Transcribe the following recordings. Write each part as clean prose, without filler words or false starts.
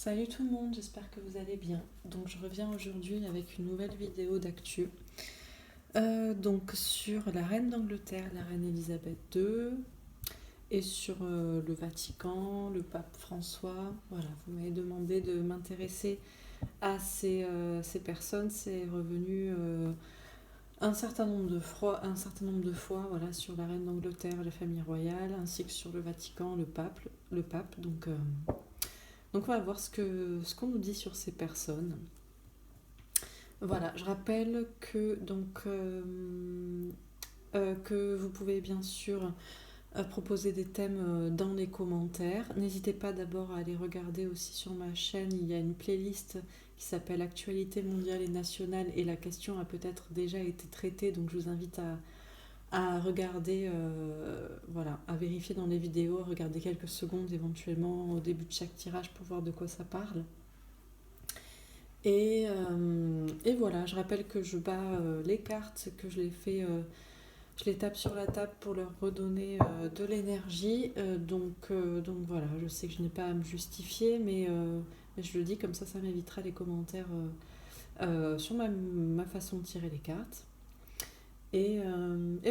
Salut tout le monde, j'espère que vous allez bien. Donc je reviens aujourd'hui avec une nouvelle vidéo d'actu. Donc sur la reine d'Angleterre, la reine Elisabeth II, et sur le Vatican, le pape François. Voilà, vous m'avez demandé de m'intéresser à ces personnes. C'est revenu un certain nombre de fois voilà, sur la reine d'Angleterre, la famille royale, ainsi que sur le Vatican, le pape. Donc on va voir ce qu'on nous dit sur ces personnes. Voilà, je rappelle que vous pouvez bien sûr proposer des thèmes dans les commentaires. N'hésitez pas d'abord à aller regarder aussi sur ma chaîne, il y a une playlist qui s'appelle Actualité mondiale et nationale et la question a peut-être déjà été traitée, donc je vous invite à regarder, voilà, à vérifier dans les vidéos, à regarder quelques secondes éventuellement au début de chaque tirage pour voir de quoi ça parle. Et voilà, je rappelle que je bats les cartes, que je les tape sur la table pour leur redonner de l'énergie. Donc voilà, je sais que je n'ai pas à me justifier, mais je le dis comme ça m'évitera les commentaires sur ma façon de tirer les cartes. Et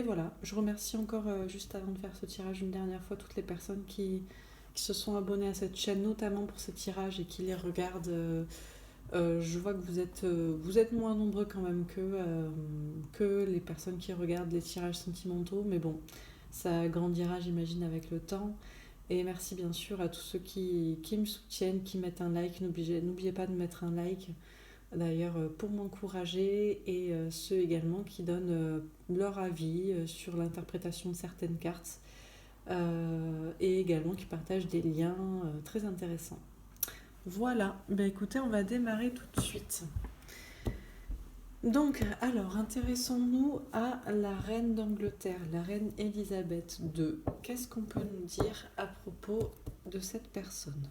voilà, je remercie encore, juste avant de faire ce tirage une dernière fois, toutes les personnes qui se sont abonnées à cette chaîne, notamment pour ces tirages et qui les regardent. Je vois que vous êtes moins nombreux quand même que les personnes qui regardent les tirages sentimentaux, mais bon, ça grandira, j'imagine, avec le temps. Et merci bien sûr à tous ceux qui me soutiennent, qui mettent un like. N'oubliez pas de mettre un like, d'ailleurs, pour m'encourager, et ceux également qui donnent leur avis sur l'interprétation de certaines cartes, et également qui partagent des liens très intéressants. Voilà, ben écoutez, on va démarrer tout de suite. Donc, alors, intéressons-nous à la reine d'Angleterre, la reine Elisabeth II. Qu'est-ce qu'on peut nous dire à propos de cette personne?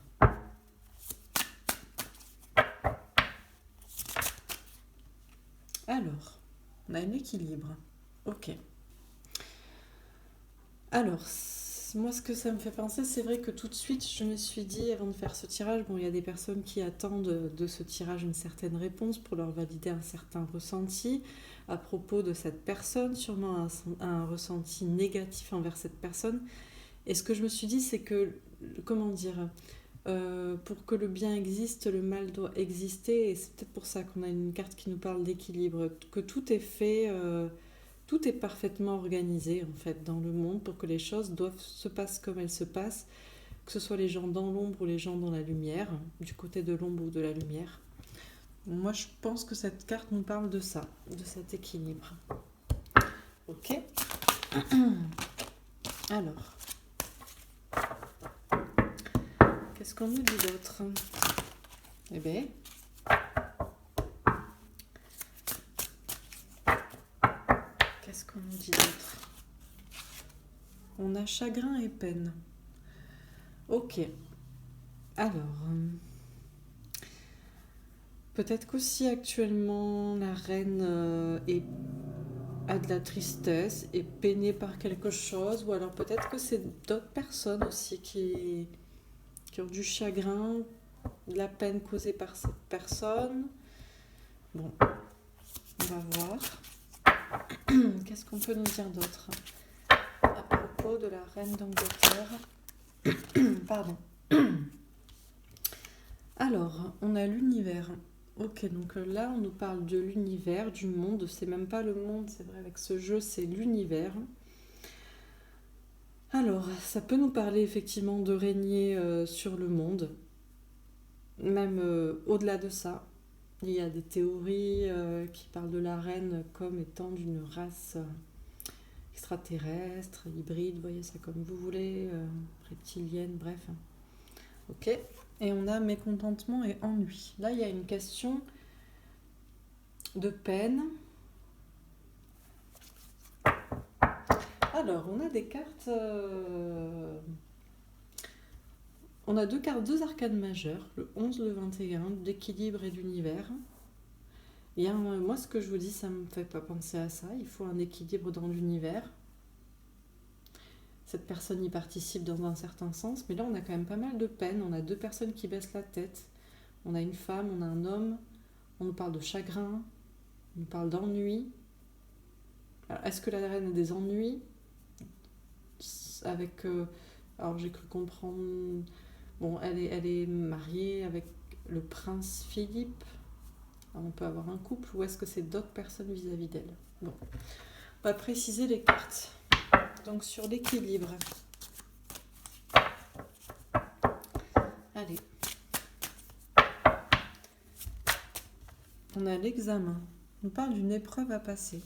Alors, on a un équilibre. Ok. Alors, moi, ce que ça me fait penser, c'est vrai que tout de suite, je me suis dit, avant de faire ce tirage, bon, il y a des personnes qui attendent de ce tirage une certaine réponse pour leur valider un certain ressenti à propos de cette personne, sûrement un ressenti négatif envers cette personne. Et ce que je me suis dit, c'est que, comment dire, pour que le bien existe, le mal doit exister, et c'est peut-être pour ça qu'on a une carte qui nous parle d'équilibre, que tout est fait. Tout est parfaitement organisé en fait dans le monde pour que les choses se passent comme elles se passent, que ce soit les gens dans l'ombre ou les gens dans la lumière, du côté de l'ombre ou de la lumière. Moi je pense que cette carte nous parle de ça, de cet équilibre. Ok. Alors, qu'est-ce qu'on nous dit d'autre? Eh bien, qu'est-ce qu'on nous dit d'autre? On a chagrin et peine. Ok. Alors, peut-être qu'aussi actuellement la reine a de la tristesse, est peinée par quelque chose, ou alors peut-être que c'est d'autres personnes aussi qui ont du chagrin, de la peine causée par cette personne. Bon, on va voir. Qu'est-ce qu'on peut nous dire d'autre à propos de la reine d'Angleterre? Pardon. Alors, on a l'univers. Ok, donc là, on nous parle de l'univers, du monde. C'est même pas le monde, c'est vrai, avec ce jeu, c'est l'univers. Alors, ça peut nous parler effectivement de régner sur le monde, même au-delà de ça. Il y a des théories qui parlent de la reine comme étant d'une race extraterrestre, hybride, voyez ça comme vous voulez, reptilienne, bref. Ok. Et on a mécontentement et ennui. Là, il y a une question de peine. Alors, on a des cartes. On a deux arcanes majeures, le 11, le 21, d'équilibre et d'univers. Et moi, ce que je vous dis, ça ne me fait pas penser à ça. Il faut un équilibre dans l'univers. Cette personne y participe dans un certain sens, mais là, on a quand même pas mal de peine. On a deux personnes qui baissent la tête. On a une femme, on a un homme, on nous parle de chagrin, on nous parle d'ennui. Alors, est-ce que la reine a des ennuis avec... alors j'ai cru comprendre... Bon, elle est mariée avec le prince Philippe. Alors, on peut avoir un couple ou est-ce que c'est d'autres personnes vis-à-vis d'elle? Bon, on va préciser les cartes. Donc sur l'équilibre. Allez. On a l'examen. On parle d'une épreuve à passer.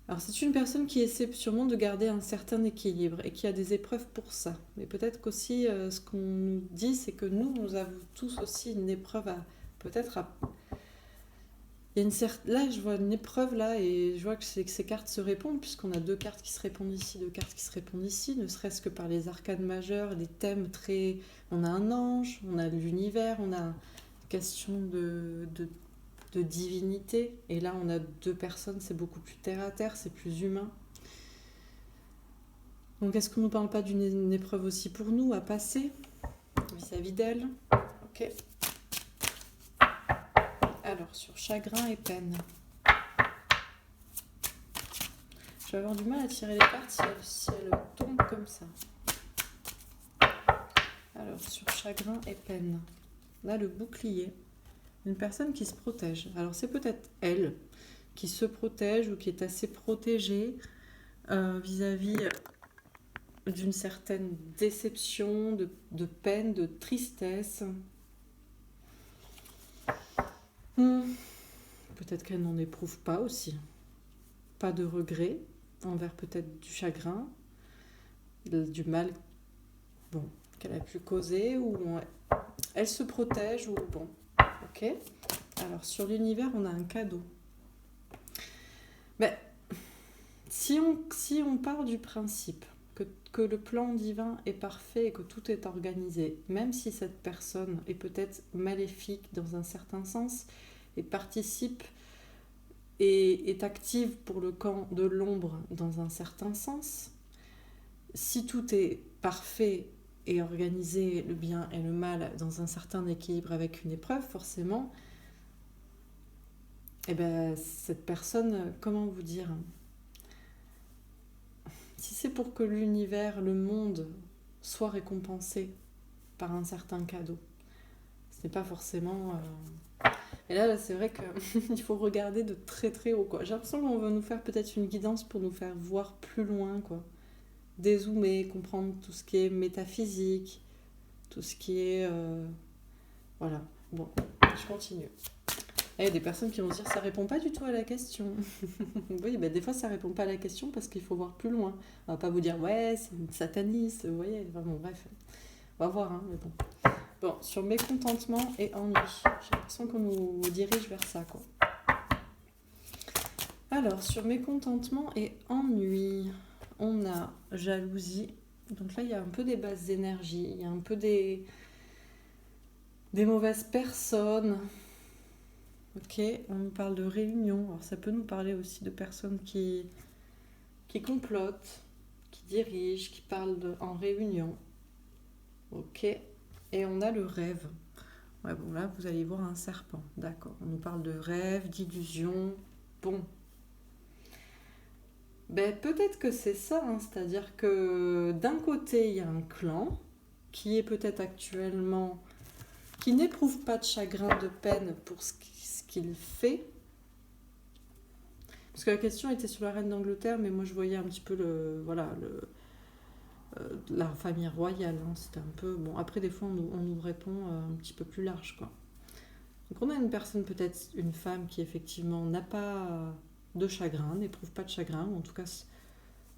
Alors c'est une personne qui essaie sûrement de garder un certain équilibre et qui a des épreuves pour ça. Mais peut-être qu'aussi ce qu'on nous dit, c'est que nous avons tous aussi une épreuve à... Peut-être à... Il y a Là, je vois une épreuve là et je vois que ces cartes se répondent puisqu'on a 2 cartes qui se répondent ici, 2 cartes qui se répondent ici, ne serait-ce que par les arcanes majeures, les thèmes très... On a un ange, on a l'univers, on a une question de divinité. Et là, on a 2 personnes, c'est beaucoup plus terre à terre, c'est plus humain. Donc, est-ce qu'on ne parle pas d'une épreuve aussi pour nous à passer vis-à-vis d'elle? Ok. Alors, sur chagrin et peine. Je vais avoir du mal à tirer les cartes si elles tombent comme ça. Alors, sur chagrin et peine. Là, le bouclier. Une personne qui se protège. Alors, c'est peut-être elle qui se protège ou qui est assez protégée vis-à-vis d'une certaine déception, de peine, de tristesse. Peut-être qu'elle n'en éprouve pas aussi. Pas de regret envers peut-être du chagrin, du mal qu'elle a pu causer, ou elle se protège, ou bon. Ok. Alors sur l'univers, on a un cadeau. Ben, si on part du principe que le plan divin est parfait et que tout est organisé, même si cette personne est peut-être maléfique dans un certain sens et participe et est active pour le camp de l'ombre dans un certain sens, si tout est parfait et organisé, le bien et le mal, dans un certain équilibre avec une épreuve, forcément, eh ben, cette personne, comment vous dire, si c'est pour que l'univers, le monde, soit récompensé par un certain cadeau, ce n'est pas forcément... Et là, c'est vrai qu'il faut regarder de très très haut, quoi. J'ai l'impression qu'on va nous faire peut-être une guidance pour nous faire voir plus loin, quoi. Dézoomer, comprendre tout ce qui est métaphysique, tout ce qui est... Voilà. Bon, je continue. Il y a des personnes qui vont se dire ça répond pas du tout à la question. Oui, ben des fois ça répond pas à la question parce qu'il faut voir plus loin. On va pas vous dire ouais, c'est une sataniste, vous voyez. Enfin, bon, bref, on va voir, hein, mais bon. Bon, sur mécontentement et ennui, j'ai l'impression qu'on nous dirige vers ça, quoi. Alors, sur mécontentement et ennui, on a jalousie. Donc là, il y a un peu des bases d'énergie, il y a un peu des mauvaises personnes. Ok, on nous parle de réunion. Alors ça peut nous parler aussi de personnes qui complotent, qui dirigent, qui parlent en réunion. Ok, et on a le rêve. Ouais, bon là, vous allez voir un serpent. D'accord, on nous parle de rêve, d'illusion. Bon. Ben, peut-être que c'est ça, hein. C'est-à-dire que d'un côté, il y a un clan qui est peut-être actuellement... qui n'éprouve pas de chagrin, de peine pour ce qu'il fait. Parce que la question était sur la reine d'Angleterre, mais moi je voyais un petit peu la famille royale. Hein. C'était un peu... Bon, après des fois on nous répond un petit peu plus large, quoi. Donc on a une personne, peut-être une femme qui effectivement n'a pas de chagrin, n'éprouve pas de chagrin, ou en tout cas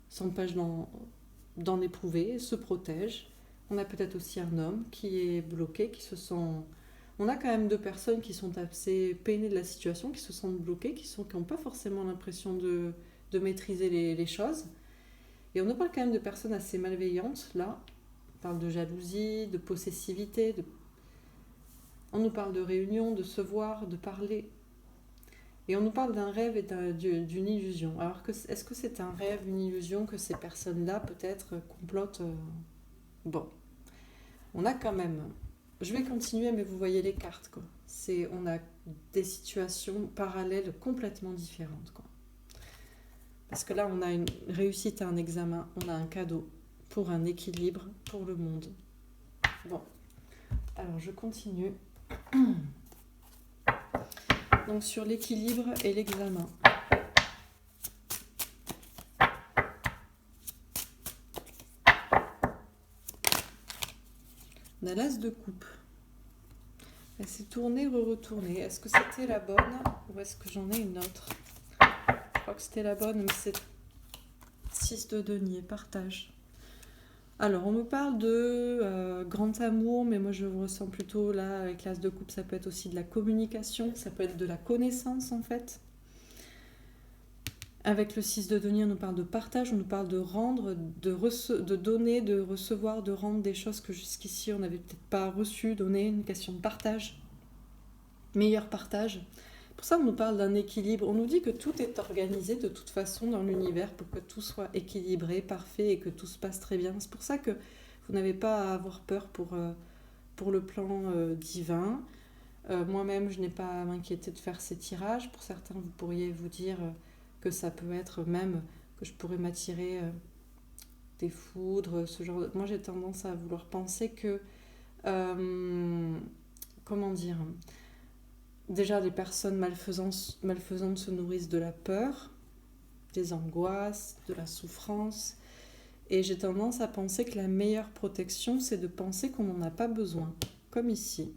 s'empêche d'en éprouver, se protège. On a peut-être aussi un homme qui est bloqué, qui se sent... On a quand même 2 personnes qui sont assez peinées de la situation, qui se sentent bloquées, qui n'ont pas forcément l'impression de maîtriser les choses. Et on nous parle quand même de personnes assez malveillantes, là. On parle de jalousie, de possessivité, on nous parle de réunion, de se voir, de parler. Et on nous parle d'un rêve et d'une illusion. Alors, est-ce que c'est un rêve, une illusion que ces personnes-là, peut-être, complotent Bon. On a quand même je vais continuer, mais vous voyez les cartes, quoi. On a des situations parallèles complètement différentes, quoi. Parce que là, on a une réussite à un examen, on a un cadeau pour un équilibre pour le monde. Bon, alors je continue. Donc sur l'équilibre et l'examen. On a l'as de coupe. Elle s'est tournée, re-retournée. Est-ce que c'était la bonne ou est-ce que j'en ai une autre? Je crois que c'était la bonne, mais c'est 6 de denier, partage. Alors, on me parle de grand amour, mais moi je ressens plutôt là, avec l'as de coupe, ça peut être aussi de la communication, ça peut être de la connaissance en fait. Avec le 6 de denier, on nous parle de partage, on nous parle de rendre, de donner, de recevoir, de rendre des choses que jusqu'ici on n'avait peut-être pas reçues, donner, une question de partage, meilleur partage. Pour ça, on nous parle d'un équilibre. On nous dit que tout est organisé de toute façon dans l'univers pour que tout soit équilibré, parfait et que tout se passe très bien. C'est pour ça que vous n'avez pas à avoir peur pour le plan divin. Moi-même, je n'ai pas à m'inquiéter de faire ces tirages. Pour certains, vous pourriez vous dire que ça peut être même que je pourrais m'attirer des foudres, ce genre de... Moi, j'ai tendance à vouloir penser que... comment dire, déjà, les personnes malfaisantes se nourrissent de la peur, des angoisses, de la souffrance. Et j'ai tendance à penser que la meilleure protection, c'est de penser qu'on n'en a pas besoin. Comme ici.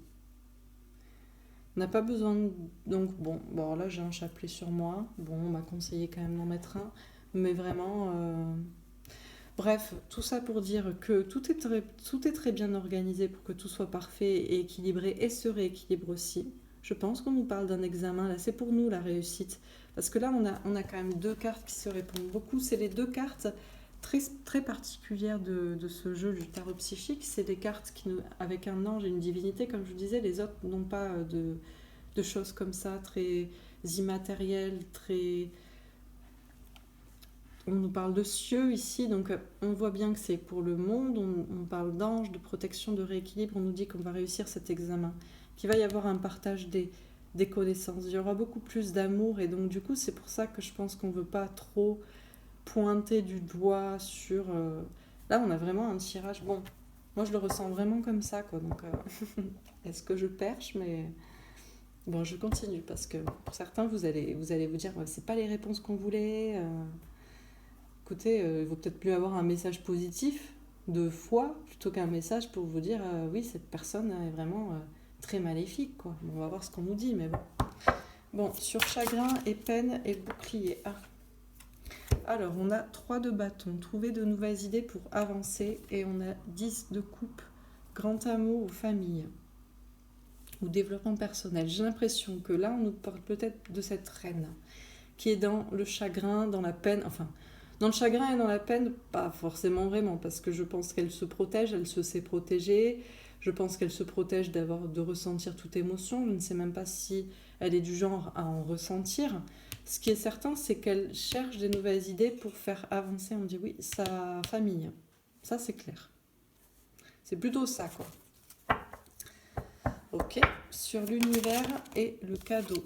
On n'a pas besoin de... Donc, bon, là, j'ai un chapelet sur moi. Bon, on m'a conseillé quand même d'en mettre un. Mais vraiment... Bref, tout ça pour dire que tout est très bien organisé pour que tout soit parfait et équilibré et se rééquilibre aussi. Je pense qu'on nous parle d'un examen, là c'est pour nous la réussite. Parce que là on a quand même 2 cartes qui se répondent beaucoup. C'est les 2 cartes très, très particulières de ce jeu du tarot psychique. C'est des cartes avec un ange et une divinité, comme je vous disais. Les autres n'ont pas de choses comme ça, très immatérielles, très... On nous parle de cieux ici, donc on voit bien que c'est pour le monde, on parle d'anges, de protection, de rééquilibre, on nous dit qu'on va réussir cet examen, qu'il va y avoir un partage des connaissances, il y aura beaucoup plus d'amour et donc du coup c'est pour ça que je pense qu'on ne veut pas trop pointer du doigt sur... Là on a vraiment un tirage, bon, moi je le ressens vraiment comme ça, quoi, donc est-ce que je perche, mais... Bon, je continue parce que pour certains vous allez vous dire ouais, c'est pas les réponses qu'on voulait... Écoutez, il vaut peut-être mieux avoir un message positif de foi plutôt qu'un message pour vous dire oui, cette personne est vraiment très maléfique, quoi. Bon, on va voir ce qu'on nous dit, mais bon. Bon, sur chagrin et peine et bouclier. Ah. Alors, on a 3 de bâton. Trouver de nouvelles idées pour avancer. Et on a 10 de coupe. Grand amour ou famille. Ou développement personnel. J'ai l'impression que là, on nous parle peut-être de cette reine qui est dans le chagrin, dans la peine, enfin... Dans le chagrin et dans la peine, pas forcément vraiment, parce que je pense qu'elle se protège, elle se sait protéger, je pense qu'elle se protège de ressentir toute émotion, je ne sais même pas si elle est du genre à en ressentir. Ce qui est certain, c'est qu'elle cherche des nouvelles idées pour faire avancer, on dit oui, sa famille. Ça, c'est clair. C'est plutôt ça, quoi. Ok, sur l'univers et le cadeau,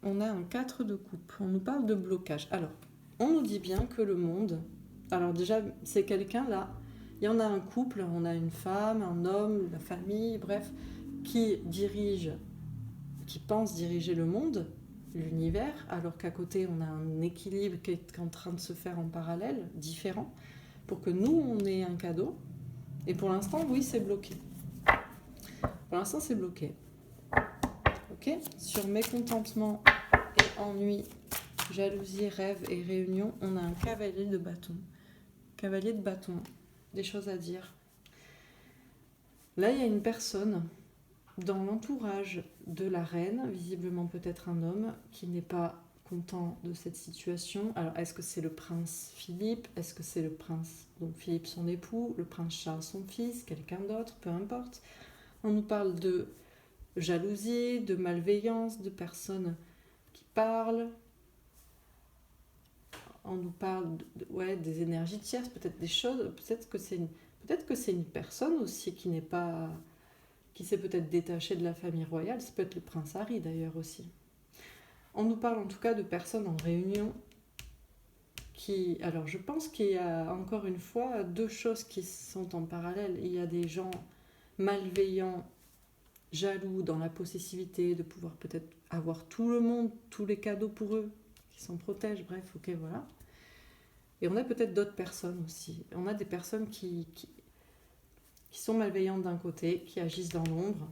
on a un 4 de coupe, on nous parle de blocage. Alors, on nous dit bien que le monde... Alors déjà, c'est quelqu'un là, il y en a un couple, on a une femme, un homme, la famille, bref, qui pense diriger le monde, l'univers, alors qu'à côté, on a un équilibre qui est en train de se faire en parallèle, différent, pour que nous, on ait un cadeau. Et pour l'instant, oui, c'est bloqué. Pour l'instant, c'est bloqué. Ok ? Sur mécontentement et ennui, jalousie, rêve et réunion, on a un cavalier de bâton. Cavalier de bâton, des choses à dire. Là, il y a une personne dans l'entourage de la reine, visiblement peut-être un homme, qui n'est pas content de cette situation. Alors, est-ce que c'est le prince Philippe? Est-ce que c'est le prince, donc Philippe son époux, le prince Charles son fils, quelqu'un d'autre, peu importe. On nous parle de jalousie, de malveillance, de personnes qui parlent. On nous parle des énergies tierces, peut-être des choses, peut-être que c'est une personne aussi qui s'est peut-être détaché de la famille royale, ça peut être le prince Harry d'ailleurs aussi. On nous parle en tout cas de personnes en réunion qui... Alors je pense qu'il y a encore une fois deux choses qui sont en parallèle. Il y a des gens malveillants, jaloux, dans la possessivité, de pouvoir peut-être avoir tout le monde, tous les cadeaux pour eux, qui s'en protègent, bref, ok, voilà. Et on a peut-être d'autres personnes aussi. On a des personnes qui sont malveillantes d'un côté, qui agissent dans l'ombre.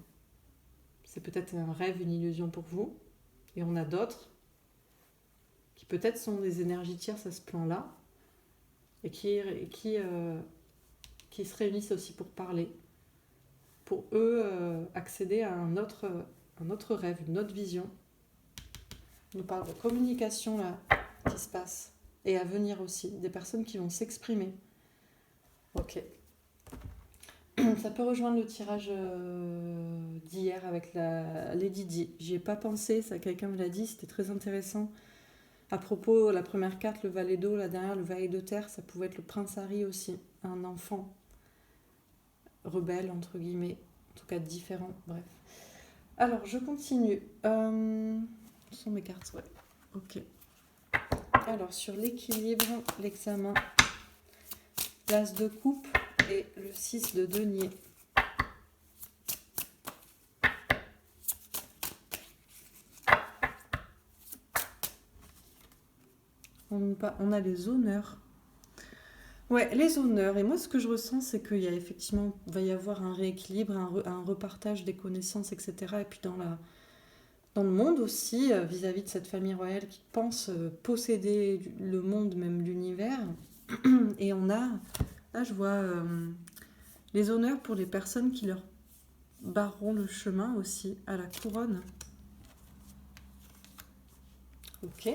C'est peut-être un rêve, une illusion pour vous. Et on a d'autres qui peut-être sont des énergies tierces à ce plan-là et qui se réunissent aussi pour parler, pour eux accéder à un autre rêve, une autre vision. On nous parle de communication là qui se passe et à venir aussi, des personnes qui vont s'exprimer. Ok. Ça peut rejoindre le tirage d'hier avec la Lady Di. J'y ai pas pensé, ça quelqu'un me l'a dit, c'était très intéressant. À propos, la première carte, le valet d'eau, la dernière, le valet de terre, ça pouvait être le prince Harry aussi, un enfant rebelle, entre guillemets, en tout cas différent, bref. Alors, je continue. Ce sont mes cartes, ouais. Ok. Alors, sur l'équilibre, l'examen, l'as de coupe et le 6 de denier. On a les honneurs. Ouais, les honneurs. Et moi, ce que je ressens, c'est qu'il y a effectivement, va y avoir un rééquilibre, un repartage des connaissances, etc. Et puis dans le monde aussi, vis-à-vis de cette famille royale qui pense posséder le monde, même l'univers. Et on a, là je vois les honneurs pour les personnes qui leur barreront le chemin aussi à la couronne. Ok.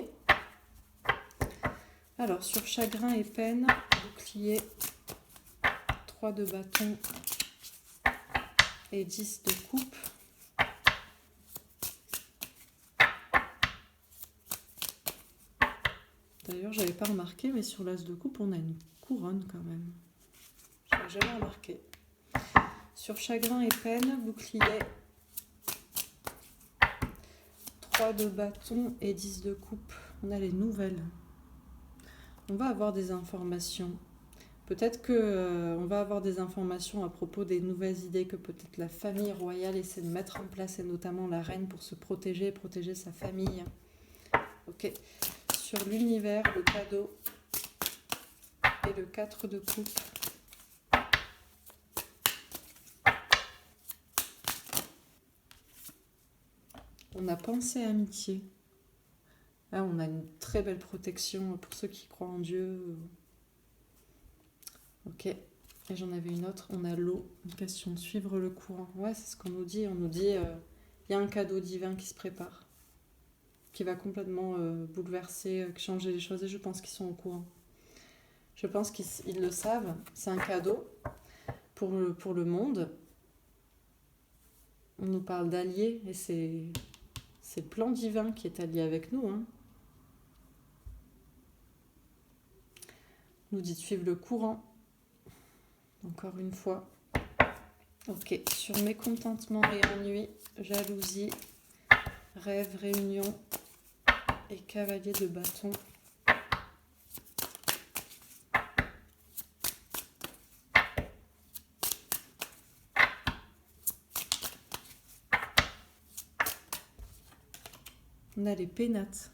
Alors sur chagrin et peine, bouclier, 3 de bâton et 10 de coupe. D'ailleurs, j'avais pas remarqué, mais sur l'as de coupe, on a une couronne quand même. Je n'avais jamais remarqué. Sur chagrin et peine, bouclier, 3 de bâton et 10 de coupe. On a les nouvelles. On va avoir des informations. Peut-être qu'on va avoir des informations à propos des nouvelles idées que peut-être la famille royale essaie de mettre en place, et notamment la reine, pour se protéger et protéger sa famille. Ok. Sur l'univers, le cadeau et le 4 de coupe. On a pensée amitié. Là, on a une très belle protection pour ceux qui croient en Dieu. Ok. Et j'en avais une autre. On a l'eau. Une question de suivre le courant. Ouais, c'est ce qu'on nous dit. On nous dit y a un cadeau divin qui se prépare, qui va complètement bouleverser, changer les choses. Et je pense qu'ils sont au courant. Je pense qu'ils le savent. C'est un cadeau pour le monde. On nous parle d'alliés et c'est le plan divin qui est allié avec nous. Hein. On nous dit de suivre le courant. Encore une fois. Ok, sur mécontentement et ennui, jalousie, rêve, réunion et cavalier de bâton. On a les pénates.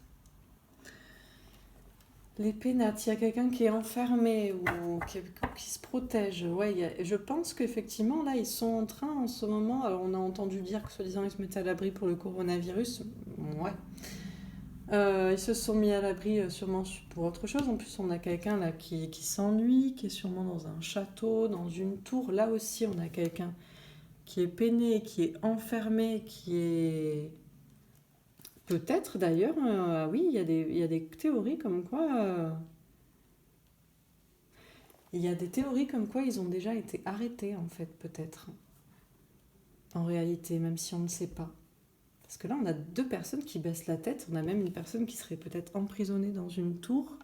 Les pénates, il y a quelqu'un qui est enfermé ou qui se protège. Ouais, je pense qu'effectivement, là, ils sont en train, en ce moment, alors on a entendu dire que soi-disant, ils se mettaient à l'abri pour le coronavirus. Ouais. Ils se sont mis à l'abri sûrement pour autre chose. En plus, on a quelqu'un là qui s'ennuie, qui est sûrement dans un château, dans une tour. Là aussi, on a quelqu'un qui est peiné, qui est enfermé, qui est... Peut-être d'ailleurs, oui, il y a des théories comme quoi... il y a des théories comme quoi ils ont déjà été arrêtés, en fait, peut-être. En réalité, même si on ne sait pas. Parce que là, on a 2 personnes qui baissent la tête. On a même une personne qui serait peut-être emprisonnée dans une tour,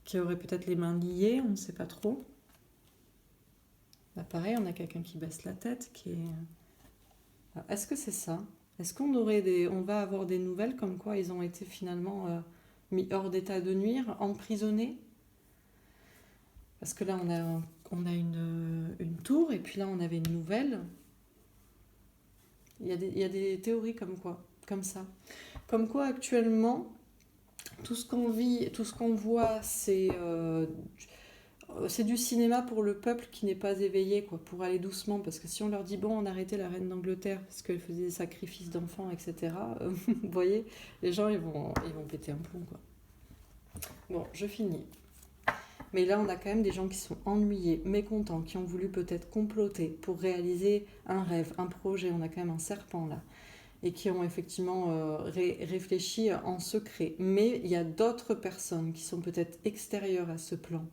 qui aurait peut-être les mains liées, on ne sait pas trop. Là, pareil, on a quelqu'un qui baisse la tête, qui est... Alors, est-ce que c'est ça? Est-ce on va avoir des nouvelles comme quoi ils ont été finalement mis hors d'état de nuire, emprisonnés? Parce que là, on a une tour, et puis là, on avait une nouvelle. Il y a des théories comme quoi, comme ça. Comme quoi, actuellement, tout ce qu'on vit, tout ce qu'on voit, c'est du cinéma pour le peuple qui n'est pas éveillé, quoi, pour aller doucement. Parce que si on leur dit, bon, on a arrêté la reine d'Angleterre parce qu'elle faisait des sacrifices d'enfants, etc., vous voyez, les gens, ils vont péter un plomb, quoi. Bon, je finis. Mais là, on a quand même des gens qui sont ennuyés, mécontents, qui ont voulu peut-être comploter pour réaliser un rêve, un projet. On a quand même un serpent là. Et qui ont effectivement réfléchi en secret. Mais il y a d'autres personnes qui sont peut-être extérieures à ce plan,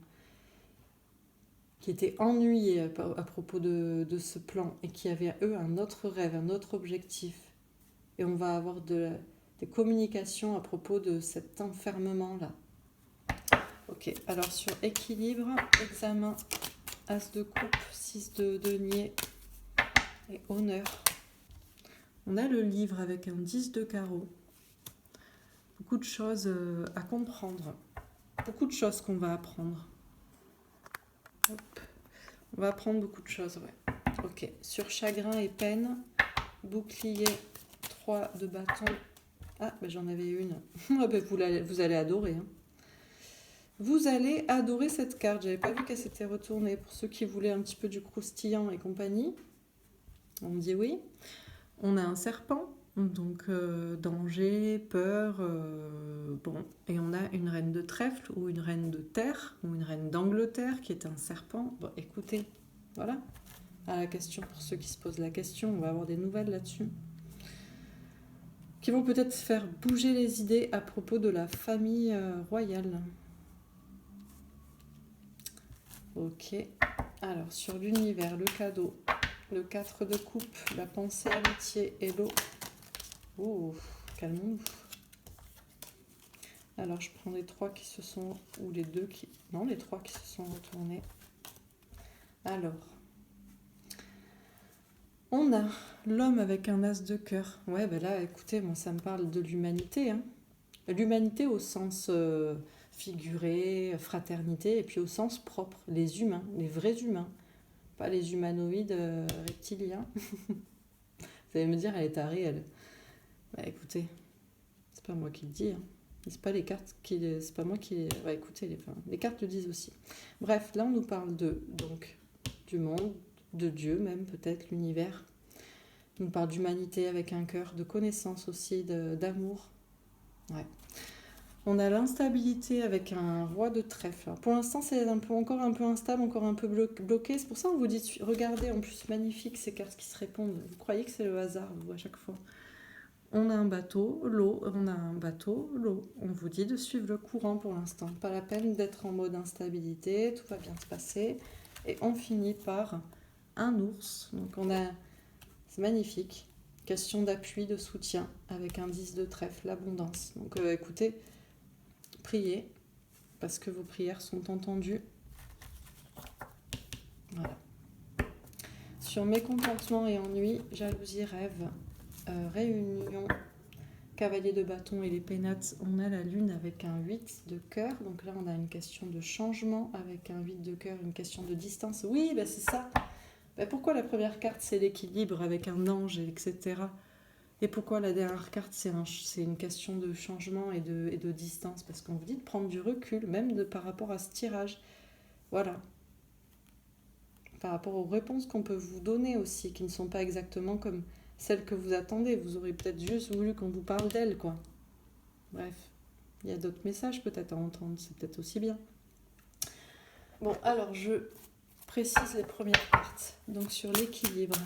qui étaient ennuyées à propos de ce plan et qui avaient, eux, un autre rêve, un autre objectif. Et on va avoir des communications à propos de cet enfermement-là. Ok, alors sur équilibre, examen, as de coupe, 6 de denier et honneur. On a le livre avec un 10 de carreau. Beaucoup de choses à comprendre. Beaucoup de choses qu'on va apprendre. Hop. On va apprendre beaucoup de choses, ouais. Ok, sur chagrin et peine, bouclier, 3 de bâton. Ah, ben j'en avais une. Ah ben vous allez adorer, hein. Vous allez adorer cette carte. J'avais pas vu qu'elle s'était retournée. Pour ceux qui voulaient un petit peu du croustillant et compagnie, on me dit oui. On a un serpent, donc danger, peur, bon. Et on a une reine de trèfle ou une reine de terre ou une reine d'Angleterre qui est un serpent. Bon, écoutez, voilà. À la question, pour ceux qui se posent la question, on va avoir des nouvelles là-dessus. Qui vont peut-être faire bouger les idées à propos de la famille royale. Ok, alors sur l'univers, le cadeau, le 4 de coupe, la pensée, amitié et l'eau. Oh, calmons-nous. Alors je prends les 3 qui se sont, ou les 2 qui... Non, les 3 qui se sont retournés. Alors, on a l'homme avec un as de cœur. Ouais, ben là, écoutez, moi ça me parle de l'humanité, hein. L'humanité au sens figuré, fraternité, et puis au sens propre, les humains, les vrais humains, pas les humanoïdes reptiliens. Vous allez me dire, elle est tarée, elle. Bah écoutez, c'est pas moi qui le dis, hein. C'est pas les cartes c'est pas moi qui... Ouais, écoutez, les cartes le disent aussi. Bref, là on nous parle donc, du monde, de Dieu même, peut-être, l'univers. On nous parle d'humanité avec un cœur, de connaissance aussi, d'amour. Ouais. On a l'instabilité avec un roi de trèfle. Alors pour l'instant, c'est encore un peu instable, encore un peu bloqué. C'est pour ça qu'on vous dit, regardez, en plus, magnifique ces cartes qui se répondent. Vous croyez que c'est le hasard, vous, à chaque fois. On a un bateau, l'eau, on a un bateau, l'eau. On vous dit de suivre le courant pour l'instant. Pas la peine d'être en mode instabilité, tout va bien se passer. Et on finit par un ours. Donc on a, c'est magnifique. Question d'appui, de soutien, avec un 10 de trèfle, l'abondance. Donc écoutez, priez, parce que vos prières sont entendues. Voilà. Sur mécontentement et ennui, jalousie, rêve, réunion, cavalier de bâton et les pénates, on a la lune avec un 8 de cœur. Donc là, on a une question de changement avec un 8 de cœur, une question de distance. Oui, ben c'est ça. Ben pourquoi la première carte, c'est l'équilibre avec un ange, etc. Et pourquoi la dernière carte, c'est une question de changement et de distance? Parce qu'on vous dit de prendre du recul, même par rapport à ce tirage. Voilà. Par rapport aux réponses qu'on peut vous donner aussi, qui ne sont pas exactement comme celles que vous attendez. Vous aurez peut-être juste voulu qu'on vous parle d'elles, quoi. Bref, il y a d'autres messages peut-être à entendre, c'est peut-être aussi bien. Bon, alors je précise les premières cartes. Donc sur l'équilibre.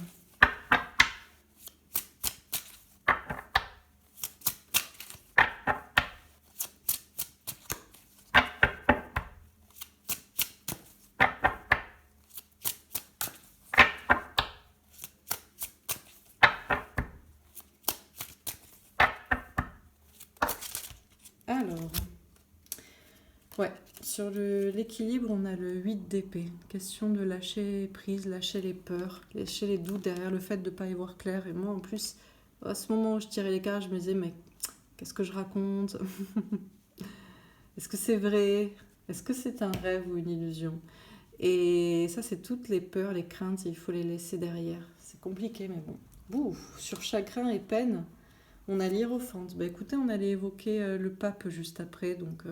Alors, ouais, Sur l'équilibre, on a le 8 d'épée. Question de lâcher prise, lâcher les peurs, lâcher les doutes derrière le fait de ne pas y voir clair. Et moi, en plus, à ce moment où je tirais les cartes, je me disais, mais qu'est-ce que je raconte? Est-ce que c'est vrai? Est-ce que c'est un rêve ou une illusion? Et ça, c'est toutes les peurs, les craintes, il faut les laisser derrière. C'est compliqué, mais bon. Bouf, sur chagrin et peine, on a l'hiérophante. Bah écoutez, on allait évoquer le pape juste après, donc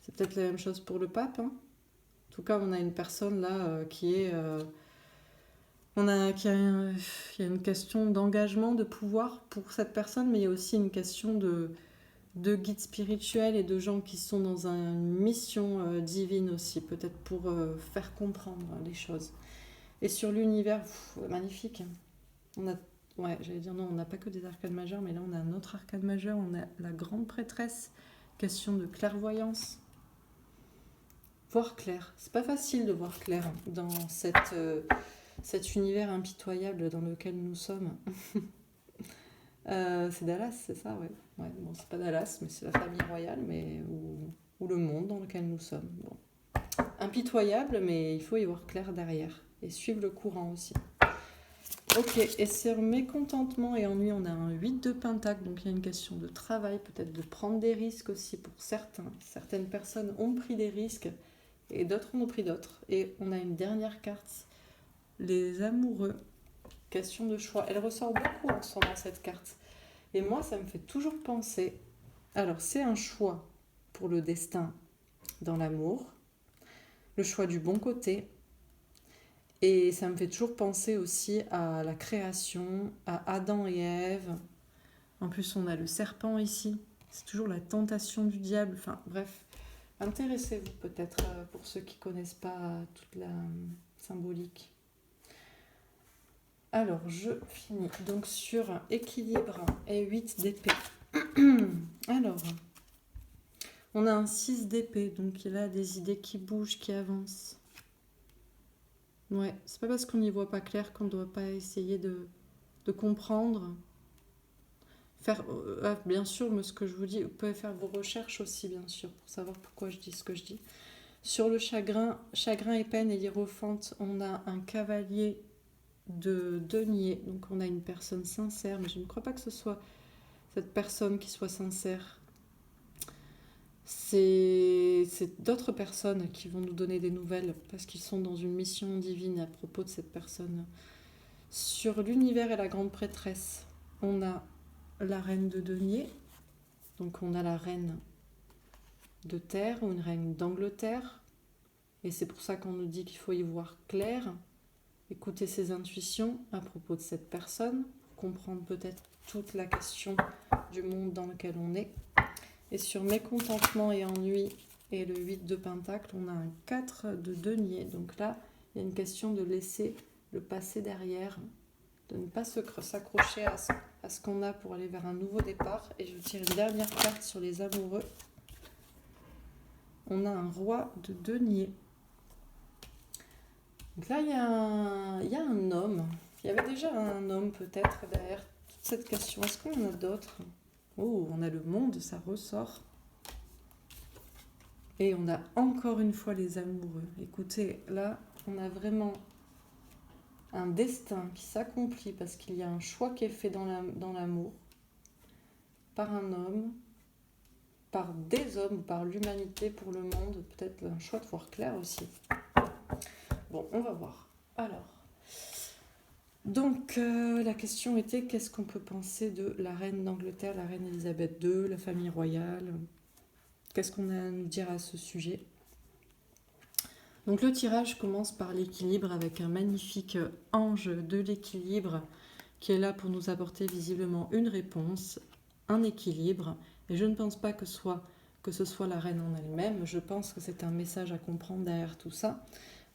c'est peut-être la même chose pour le pape, hein. En tout cas, on a une personne là qui est... il y a une question d'engagement, de pouvoir pour cette personne, mais il y a aussi une question de guide spirituel et de gens qui sont dans une mission divine aussi, peut-être pour faire comprendre les choses. Et sur l'univers, magnifique. On a, ouais, j'allais dire non, on n'a pas que des arcades majeures, mais là on a un autre arcade majeur, on a la grande prêtresse, question de clairvoyance. Voir clair, c'est pas facile de voir clair dans cet univers impitoyable dans lequel nous sommes. C'est Dallas, c'est ça, ouais. Ouais, bon, c'est pas Dallas, mais c'est la famille royale, mais ou le monde dans lequel nous sommes. Bon. Impitoyable, mais il faut y voir clair derrière et suivre le courant aussi. Ok, et sur mécontentement et ennui, on a un 8 de pentacle, donc il y a une question de travail, peut-être de prendre des risques aussi pour certains. Certaines personnes ont pris des risques et d'autres en ont pris d'autres. Et on a une dernière carte, les amoureux. Question de choix. Elle ressort beaucoup en ce moment, cette carte. Et moi, ça me fait toujours penser... Alors, c'est un choix pour le destin dans l'amour, le choix du bon côté. Et ça me fait toujours penser aussi à la création, à Adam et Ève. En plus, on a le serpent ici. C'est toujours la tentation du diable. Enfin, bref, intéressez-vous peut-être pour ceux qui ne connaissent pas toute la symbolique. Alors, je finis donc sur équilibre et 8 d'épée. Alors, on a un 6 d'épée, donc il a des idées qui bougent, qui avancent. Ouais, c'est pas parce qu'on n'y voit pas clair qu'on ne doit pas essayer de comprendre. Faire, bien sûr, mais ce que je vous dis, vous pouvez faire vos recherches aussi, bien sûr, pour savoir pourquoi je dis ce que je dis. Sur le chagrin et peine et hiérophante, on a un cavalier de denier, donc on a une personne sincère, mais je ne crois pas que ce soit cette personne qui soit sincère. C'est d'autres personnes qui vont nous donner des nouvelles parce qu'ils sont dans une mission divine à propos de cette personne. Sur l'univers et la grande prêtresse, on a la reine de denier, donc on a la reine de terre ou une reine d'Angleterre, et c'est pour ça qu'on nous dit qu'il faut y voir clair, écouter ses intuitions à propos de cette personne, comprendre peut-être toute la question du monde dans lequel on est. Et sur mécontentement et ennui et le 8 de pentacle, on a un 4 de denier. Donc là, il y a une question de laisser le passé derrière, de ne pas s'accrocher à ce qu'on a pour aller vers un nouveau départ. Et je tire une dernière carte sur les amoureux. On a un roi de denier. Donc là, il y a un homme. Il y avait déjà un homme peut-être derrière toute cette question. Est-ce qu'on en a d'autres ? Oh, on a le monde, ça ressort. Et on a encore une fois les amoureux. Écoutez, là, on a vraiment un destin qui s'accomplit parce qu'il y a un choix qui est fait dans l'amour, par un homme, par des hommes, par l'humanité, pour le monde. Peut-être un choix de voir clair aussi. Bon, on va voir. Alors, donc la question était, qu'est-ce qu'on peut penser de la reine d'Angleterre, la reine Elisabeth II, la famille royale ? Qu'est-ce qu'on a à nous dire à ce sujet ? Donc le tirage commence par l'équilibre avec un magnifique ange de l'équilibre qui est là pour nous apporter visiblement une réponse, un équilibre. Et je ne pense pas que ce soit la reine en elle-même, je pense que c'est un message à comprendre derrière tout ça,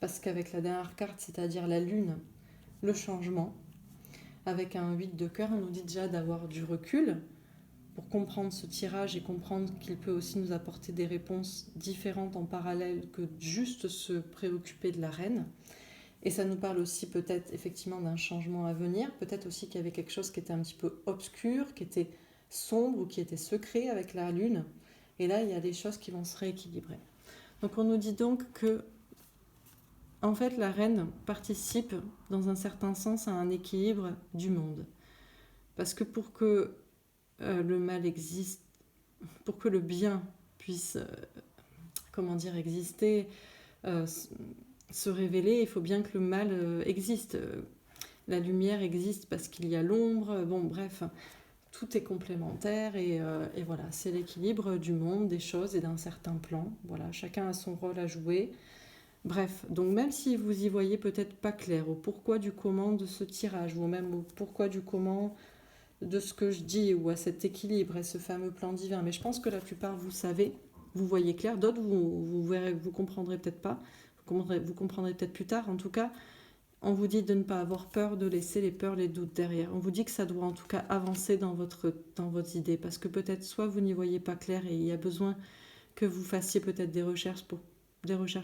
parce qu'avec la dernière carte, c'est-à-dire la lune, le changement, avec un 8 de cœur, on nous dit déjà d'avoir du recul pour comprendre ce tirage et comprendre qu'il peut aussi nous apporter des réponses différentes en parallèle que juste se préoccuper de la reine. Et ça nous parle aussi peut-être effectivement d'un changement à venir, peut-être aussi qu'il y avait quelque chose qui était un petit peu obscur, qui était sombre ou qui était secret avec la lune. Et là, il y a des choses qui vont se rééquilibrer. Donc on nous dit donc que, en fait, la reine participe dans un certain sens à un équilibre du monde. Parce que pour que le mal existe, pour que le bien puisse, exister, euh, se révéler, il faut bien que le mal existe. La lumière existe parce qu'il y a l'ombre. Bon, bref, tout est complémentaire et voilà, c'est l'équilibre du monde, des choses et d'un certain plan. Voilà, chacun a son rôle à jouer. Bref, donc même si vous y voyez peut-être pas clair au pourquoi du comment de ce tirage, ou même au pourquoi du comment de ce que je dis, ou à cet équilibre et ce fameux plan divin, mais je pense que la plupart vous savez, vous voyez clair, d'autres vous verrez, vous comprendrez peut-être pas, vous comprendrez peut-être plus tard. En tout cas, on vous dit de ne pas avoir peur, de laisser les peurs, les doutes derrière. On vous dit que ça doit en tout cas avancer dans votre idée, parce que peut-être soit vous n'y voyez pas clair et il y a besoin que vous fassiez peut-être des recherches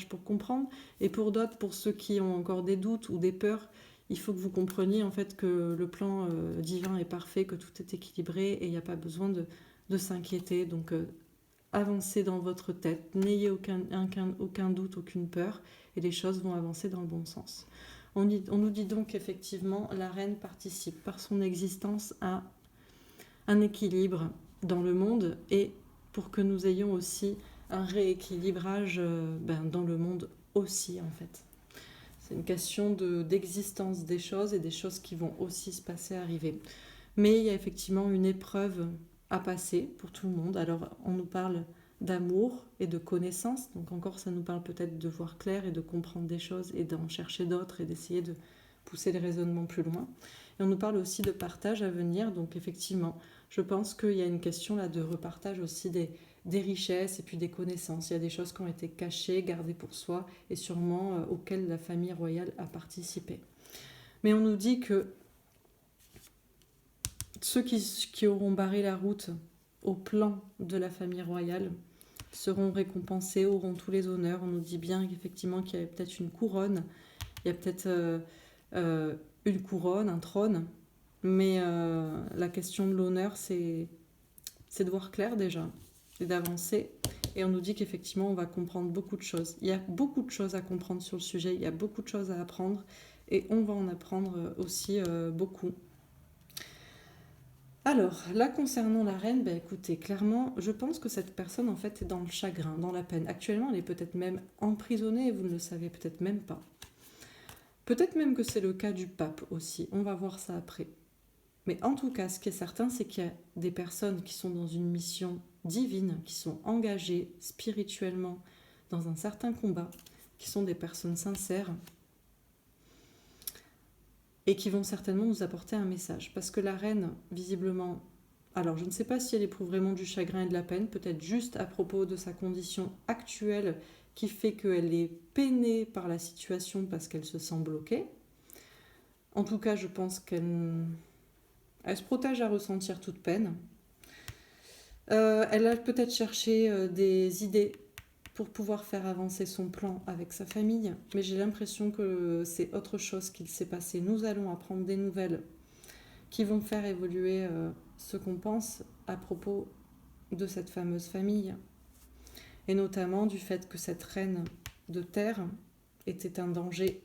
pour comprendre, et pour d'autres, pour ceux qui ont encore des doutes ou des peurs, il faut que vous compreniez en fait que le plan divin est parfait, que tout est équilibré et il n'y a pas besoin de s'inquiéter. Donc avancez dans votre tête, n'ayez aucun doute, aucune peur, et les choses vont avancer dans le bon sens. On nous dit donc qu'effectivement, la reine participe par son existence à un équilibre dans le monde, et pour que nous ayons aussi un rééquilibrage dans le monde aussi, en fait. C'est une question d'existence des choses et des choses qui vont aussi se passer, arriver. Mais il y a effectivement une épreuve à passer pour tout le monde. Alors, on nous parle d'amour et de connaissance. Donc encore, ça nous parle peut-être de voir clair et de comprendre des choses et d'en chercher d'autres et d'essayer de pousser les raisonnements plus loin. Et on nous parle aussi de partage à venir. Donc effectivement, je pense qu'il y a une question là de repartage aussi des richesses et puis des connaissances. Il y a des choses qui ont été cachées, gardées pour soi et sûrement auxquelles la famille royale a participé. Mais on nous dit que ceux qui auront barré la route au plan de la famille royale seront récompensés, auront tous les honneurs. On nous dit bien qu'effectivement qu'il y a peut-être une couronne, il y a peut-être une couronne, un trône, mais la question de l'honneur, c'est de voir clair déjà, et d'avancer. Et on nous dit qu'effectivement, on va comprendre beaucoup de choses. Il y a beaucoup de choses à comprendre sur le sujet, il y a beaucoup de choses à apprendre, et on va en apprendre aussi beaucoup. Alors, là, concernant la reine, écoutez, clairement, je pense que cette personne, en fait, est dans le chagrin, dans la peine. Actuellement, elle est peut-être même emprisonnée et vous ne le savez peut-être même pas. Peut-être même que c'est le cas du pape aussi. On va voir ça après. Mais en tout cas, ce qui est certain, c'est qu'il y a des personnes qui sont dans une mission divine, qui sont engagées spirituellement dans un certain combat, qui sont des personnes sincères, et qui vont certainement nous apporter un message. Parce que la reine, visiblement, alors je ne sais pas si elle éprouve vraiment du chagrin et de la peine, peut-être juste à propos de sa condition actuelle qui fait qu'elle est peinée par la situation parce qu'elle se sent bloquée. En tout cas, je pense qu'elle se protège à ressentir toute peine. Elle a peut-être cherché des idées pour pouvoir faire avancer son plan avec sa famille, mais j'ai l'impression que c'est autre chose qu'il s'est passé. Nous allons apprendre des nouvelles qui vont faire évoluer ce qu'on pense à propos de cette fameuse famille, et notamment du fait que cette reine de terre était un danger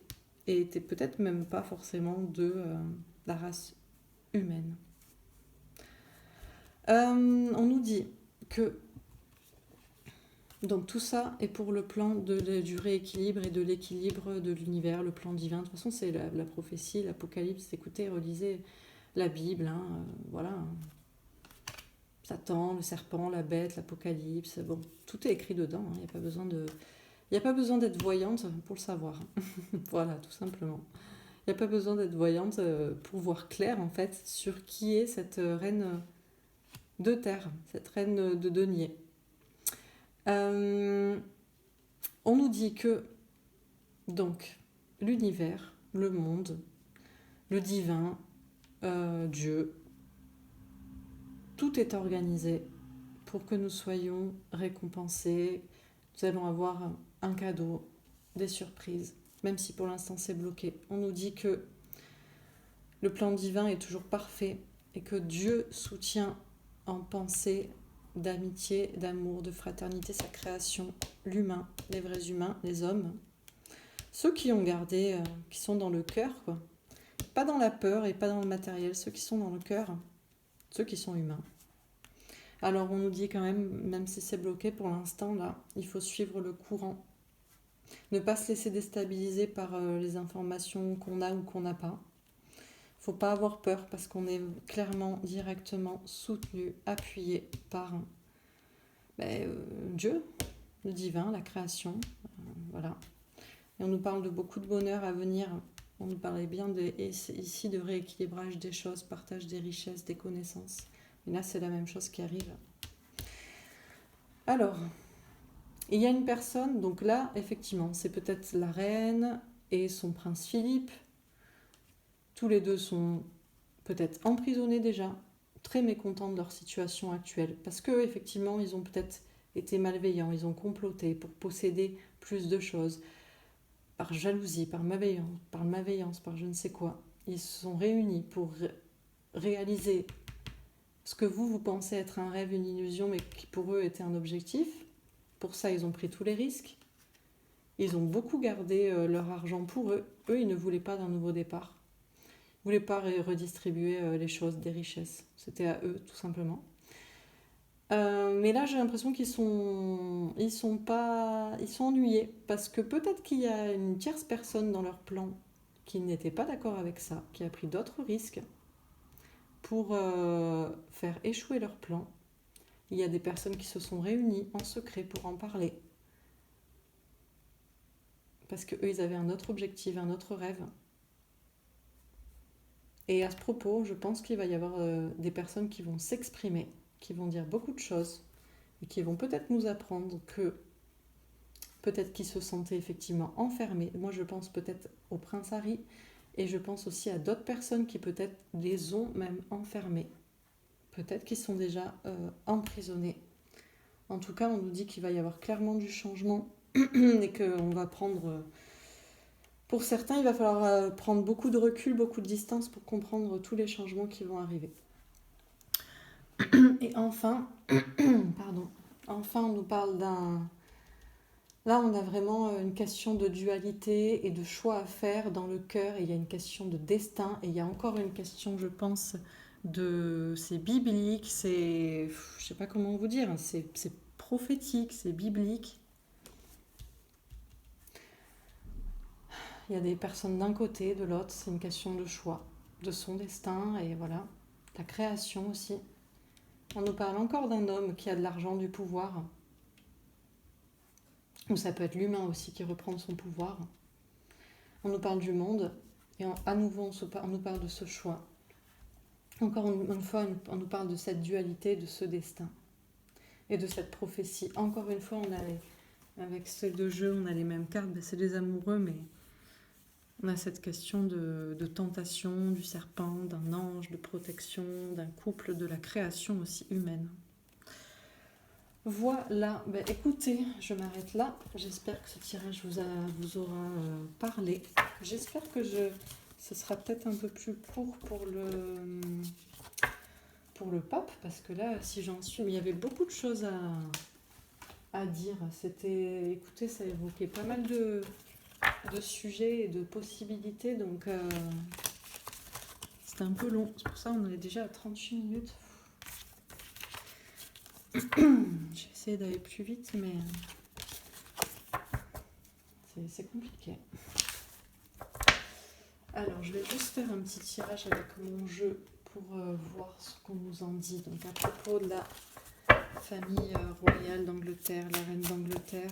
et était peut-être même pas forcément de la race humaine. On nous dit que donc tout ça est pour le plan du rééquilibre et de l'équilibre de l'univers, le plan divin. De toute façon, c'est la prophétie, l'Apocalypse. Écoutez, relisez la Bible, voilà. Satan, le serpent, la bête, l'Apocalypse. Bon, tout est écrit dedans. Il n'y a pas besoin d'être voyante pour le savoir. Voilà, tout simplement. Il n'y a pas besoin d'être voyante pour voir clair, en fait, sur qui est cette reine de terre, cette reine de denier. On nous dit que donc l'univers, le monde, le divin, Dieu, tout est organisé pour que nous soyons récompensés. Nous allons avoir un cadeau, des surprises, même si pour l'instant c'est bloqué. On nous dit que le plan divin est toujours parfait et que Dieu soutient en pensée d'amitié, d'amour, de fraternité, sa création, l'humain, les vrais humains, les hommes. Ceux qui ont gardé, qui sont dans le cœur, quoi. Pas dans la peur et pas dans le matériel, ceux qui sont dans le cœur, ceux qui sont humains. Alors on nous dit quand même si c'est bloqué pour l'instant, là, il faut suivre le courant. Ne pas se laisser déstabiliser par les informations qu'on a ou qu'on n'a pas. Faut pas avoir peur parce qu'on est clairement, directement soutenu, appuyé par Dieu, le divin, la création. Voilà. Et on nous parle de beaucoup de bonheur à venir. On nous parlait bien ici de rééquilibrage des choses, partage des richesses, des connaissances. Et là, c'est la même chose qui arrive. Alors, il y a une personne, donc là, effectivement, c'est peut-être la reine et son prince Philippe. Tous les deux sont peut-être emprisonnés déjà, très mécontents de leur situation actuelle, parce que effectivement, ils ont peut-être été malveillants, ils ont comploté pour posséder plus de choses, par jalousie, par malveillance, par je ne sais quoi. Ils se sont réunis pour réaliser ce que vous pensez être un rêve, une illusion, mais qui pour eux était un objectif. Pour ça, ils ont pris tous les risques. Ils ont beaucoup gardé leur argent pour eux. Eux, ils ne voulaient pas d'un nouveau départ. Ils ne voulaient pas redistribuer les choses, des richesses. C'était à eux, tout simplement. Mais là, j'ai l'impression qu'ils sont ennuyés. Parce que peut-être qu'il y a une tierce personne dans leur plan qui n'était pas d'accord avec ça, qui a pris d'autres risques pour faire échouer leur plan. Il y a des personnes qui se sont réunies en secret pour en parler. Parce qu'eux, ils avaient un autre objectif, un autre rêve. Et à ce propos, je pense qu'il va y avoir des personnes qui vont s'exprimer, qui vont dire beaucoup de choses, et qui vont peut-être nous apprendre que peut-être qu'ils se sentaient effectivement enfermés. Moi, je pense peut-être au prince Harry, et je pense aussi à d'autres personnes qui peut-être les ont même enfermés. Peut-être qu'ils sont déjà emprisonnés. En tout cas, on nous dit qu'il va y avoir clairement du changement, et qu'on va prendre... Pour certains, il va falloir prendre beaucoup de recul, beaucoup de distance pour comprendre tous les changements qui vont arriver. Et enfin, on nous parle d'un... Là, on a vraiment une question de dualité et de choix à faire dans le cœur. Et il y a une question de destin. Et il y a encore une question, je pense, c'est biblique, c'est... Je sais pas comment vous dire, c'est prophétique, c'est biblique. Il y a des personnes d'un côté, de l'autre, c'est une question de choix, de son destin, et voilà, la création aussi. On nous parle encore d'un homme qui a de l'argent, du pouvoir, ou ça peut être l'humain aussi qui reprend son pouvoir. On nous parle du monde, et à nouveau on nous parle de ce choix. Encore une fois, on nous parle de cette dualité, de ce destin, et de cette prophétie. Encore une fois, avec ces deux jeux, on a les mêmes cartes, c'est des amoureux, mais... On a cette question de tentation, du serpent, d'un ange, de protection, d'un couple, de la création aussi humaine. Voilà, écoutez, je m'arrête là. J'espère que ce tirage vous aura parlé. J'espère que ce sera peut-être un peu plus court pour le pape, parce que là, si j'en suis... Mais il y avait beaucoup de choses à dire. Écoutez, ça évoquait pas mal de sujets et de possibilités, donc c'était un peu long, c'est pour ça on est déjà à 38 minutes. J'ai essayé d'aller plus vite, mais c'est compliqué. Alors je vais juste faire un petit tirage avec mon jeu pour voir ce qu'on nous en dit. Donc à propos de la famille royale d'Angleterre, la reine d'Angleterre.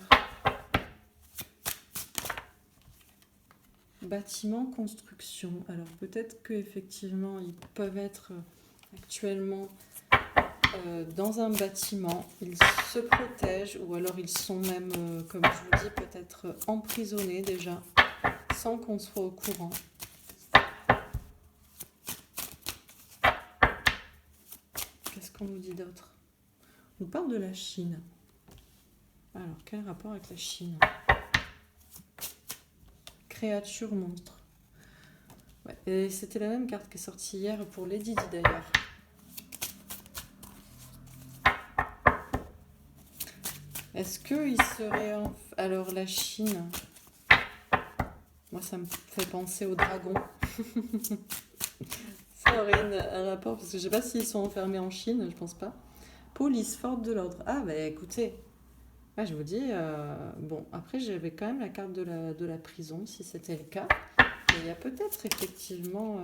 Bâtiment, construction. Alors peut-être qu'effectivement ils peuvent être actuellement dans un bâtiment, ils se protègent ou alors ils sont même, comme je vous dis, peut-être emprisonnés déjà sans qu'on soit au courant. Qu'est-ce qu'on nous dit d'autre? On nous parle de la Chine. Alors quel rapport avec la Chine? Créature monstre. Ouais, et c'était la même carte qui est sortie hier pour Lady Di d'ailleurs. Est-ce qu'il serait... Alors, la Chine, moi, ça me fait penser au dragon. Ça aurait un rapport, parce que je sais pas s'ils sont enfermés en Chine, je pense pas. Police, force de l'ordre. Ah, bah écoutez, ouais, je vous dis, bon, après, j'avais quand même la carte de la prison, si c'était le cas. Et il y a peut-être effectivement...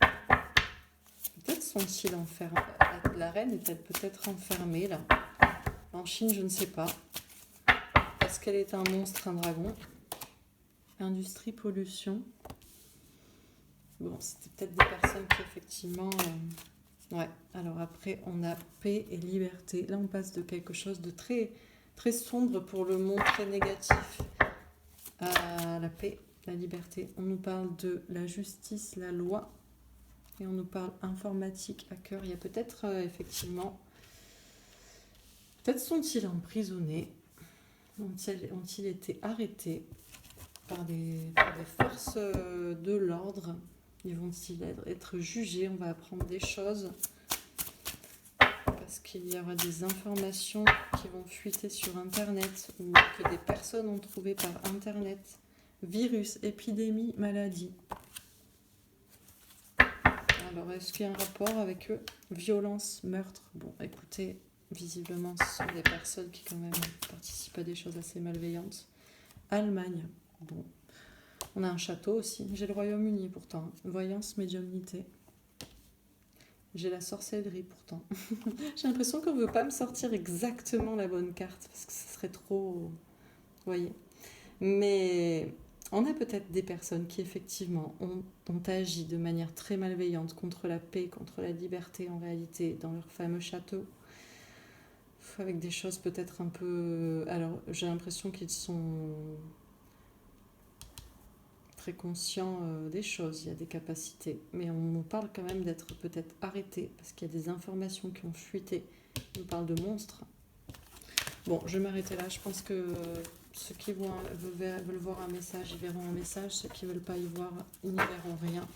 peut-être sont-ils enfermés. La reine est peut-être enfermée, là. En Chine, je ne sais pas. Parce qu'elle est un monstre, un dragon. Industrie, pollution. Bon, c'était peut-être des personnes qui, effectivement... ouais, alors après, on a paix et liberté. Là, on passe de quelque chose de très, très sombre pour le monde, très négatif, à la paix, la liberté. On nous parle de la justice, la loi, et on nous parle informatique, hacker. Il y a peut-être, effectivement, peut-être sont-ils emprisonnés, ont-ils été arrêtés par des forces de l'ordre. Ils vont-ils être jugés? On va apprendre des choses. Parce qu'il y aura des informations qui vont fuiter sur Internet ou que des personnes ont trouvé par Internet. Virus, épidémie, maladie. Alors, est-ce qu'il y a un rapport avec eux? Violence, meurtre. Bon, écoutez, visiblement, ce sont des personnes qui quand même participent à des choses assez malveillantes. Allemagne. Bon, on a un château aussi. J'ai le Royaume-Uni pourtant. Voyance, médiumnité. J'ai la sorcellerie pourtant. J'ai l'impression qu'on ne veut pas me sortir exactement la bonne carte parce que ce serait trop... Vous voyez. Mais on a peut-être des personnes qui effectivement ont agi de manière très malveillante contre la paix, contre la liberté en réalité, dans leur fameux château. Avec des choses peut-être un peu... Alors j'ai l'impression qu'ils sont très conscients des choses, il y a des capacités. Mais on nous parle quand même d'être peut-être arrêtés parce qu'il y a des informations qui ont fuité. On nous parle de monstres. Bon, je vais m'arrêter là. Je pense que ceux qui veulent voir un message, ils verront un message. Ceux qui ne veulent pas y voir, ils n'y verront rien.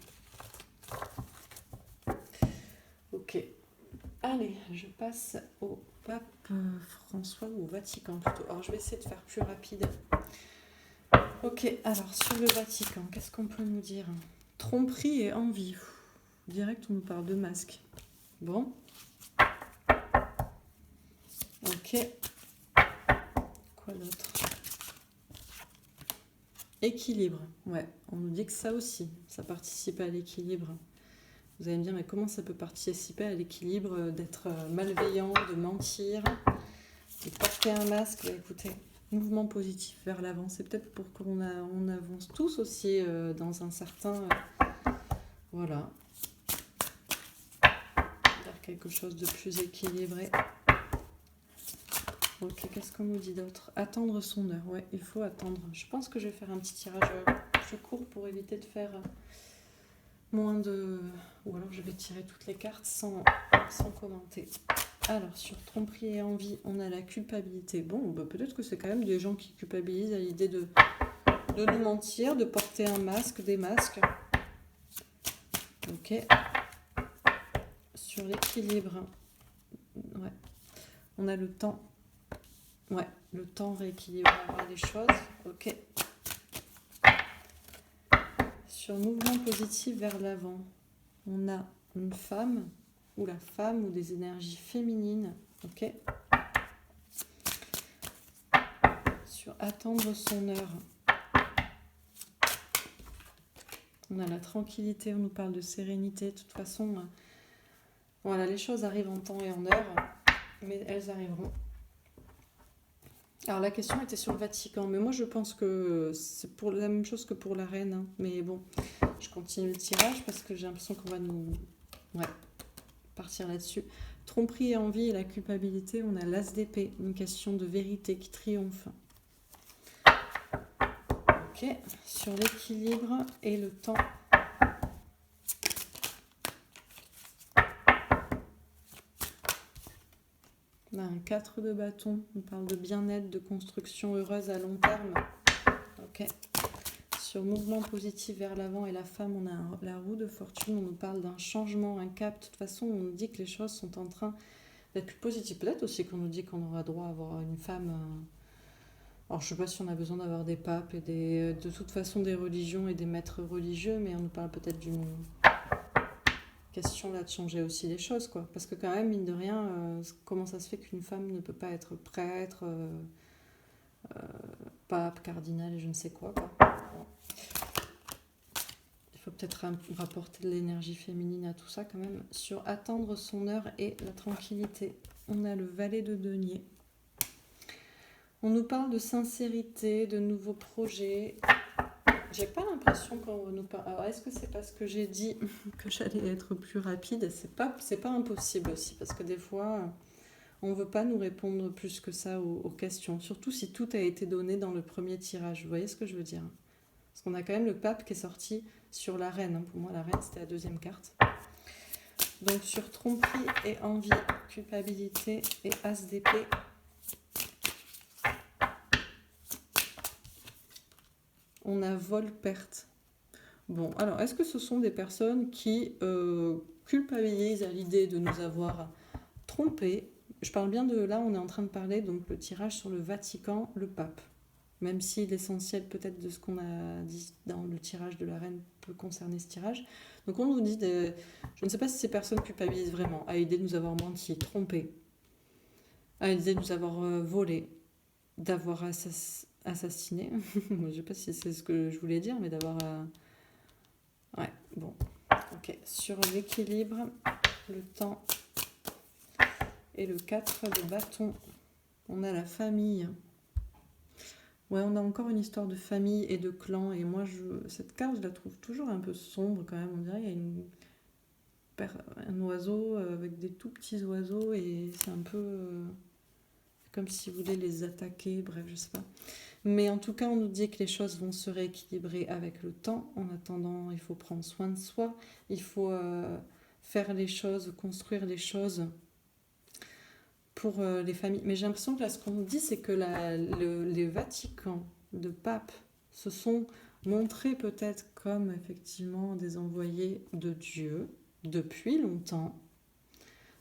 Ok. Allez, je passe au pape François ou au Vatican plutôt. Alors, je vais essayer de faire plus rapide. Ok, alors sur le Vatican, qu'est-ce qu'on peut nous dire? Tromperie et envie. Direct, on nous parle de masque. Bon. Ok. Quoi d'autre? Équilibre. Ouais, on nous dit que ça aussi, ça participe à l'équilibre. Vous allez me dire, mais comment ça peut participer à l'équilibre d'être malveillant, de mentir, de porter un masque? Bah, écoutez, mouvement positif vers l'avant. C'est peut-être pour qu'on avance tous aussi dans un certain... voilà. Vers quelque chose de plus équilibré. Ok, qu'est-ce qu'on nous dit d'autre? Attendre son heure. Ouais, il faut attendre. Je pense que je vais faire un petit tirage plus court pour éviter de faire moins de... Ou alors je vais tirer toutes les cartes sans commenter. Alors, sur tromperie et envie, on a la culpabilité. Bon, bah, peut-être que c'est quand même des gens qui culpabilisent à l'idée de nous mentir, de porter un masque, des masques. Ok. Sur l'équilibre, ouais. On a le temps. Ouais, le temps rééquilibrera les choses. Ok. Sur mouvement positif vers l'avant, on a une femme, ou la femme, ou des énergies féminines. Ok. Sur attendre son heure, on a la tranquillité, on nous parle de sérénité. De toute façon, voilà, les choses arrivent en temps et en heure, mais elles arriveront. Alors la question était sur le Vatican, mais moi je pense que c'est pour la même chose que pour la reine. Hein. Mais bon, je continue le tirage parce que j'ai l'impression qu'on va nous partir là-dessus. Tromperie et envie et la culpabilité, on a l'as d'épée, une question de vérité qui triomphe. Ok, sur l'équilibre et le temps. On a un 4 de bâton, on parle de bien-être, de construction heureuse à long terme. Ok. Sur mouvement positif vers l'avant et la femme, on a la roue de fortune, on nous parle d'un changement, un cap. De toute façon, on nous dit que les choses sont en train d'être plus positif. Peut-être aussi qu'on nous dit qu'on aura droit à avoir une femme. Alors, je sais pas si on a besoin d'avoir des papes et de toute façon des religions et des maîtres religieux, mais on nous parle peut-être d'une question là de changer aussi les choses, quoi. Parce que quand même, mine de rien, comment ça se fait qu'une femme ne peut pas être prêtre, pape, cardinal et je ne sais quoi, quoi. Bon. Il faut peut-être rapporter de l'énergie féminine à tout ça quand même. Sur attendre son heure et la tranquillité. On a le valet de denier. On nous parle de sincérité, de nouveaux projets. J'ai pas l'impression qu'on nous parle. Alors, est-ce que c'est parce que j'ai dit que j'allais être plus rapide? C'est pas impossible aussi, parce que des fois, on veut pas nous répondre plus que ça aux questions. Surtout si tout a été donné dans le premier tirage. Vous voyez ce que je veux dire? Parce qu'on a quand même le pape qui est sorti sur la reine. Pour moi, la reine, c'était la deuxième carte. Donc, sur tromperie et envie, culpabilité et as d'épée. On a vol-perte. Bon, alors, est-ce que ce sont des personnes qui culpabilisent à l'idée de nous avoir trompés? Je parle bien de là, on est en train de parler, donc le tirage sur le Vatican, le pape. Même si l'essentiel peut-être de ce qu'on a dit dans le tirage de la reine peut concerner ce tirage. Donc on nous dit, je ne sais pas si ces personnes culpabilisent vraiment, à l'idée de nous avoir menti, trompé, à l'idée de nous avoir volé, d'avoir assassiné. Je ne sais pas si c'est ce que je voulais dire, mais d'avoir... Ouais, bon. Ok, sur l'équilibre, le temps et le 4 de bâton, on a la famille. Ouais, on a encore une histoire de famille et de clan. Et moi, cette carte, je la trouve toujours un peu sombre quand même. On dirait qu'il y a un oiseau avec des tout petits oiseaux et c'est un peu comme s'il voulait les attaquer. Bref, je sais pas. Mais en tout cas, on nous dit que les choses vont se rééquilibrer avec le temps. En attendant, il faut prendre soin de soi. Il faut faire les choses, construire les choses pour les familles. Mais j'ai l'impression que là, ce qu'on nous dit, c'est que les Vaticans de pape se sont montrés peut-être comme effectivement des envoyés de Dieu depuis longtemps,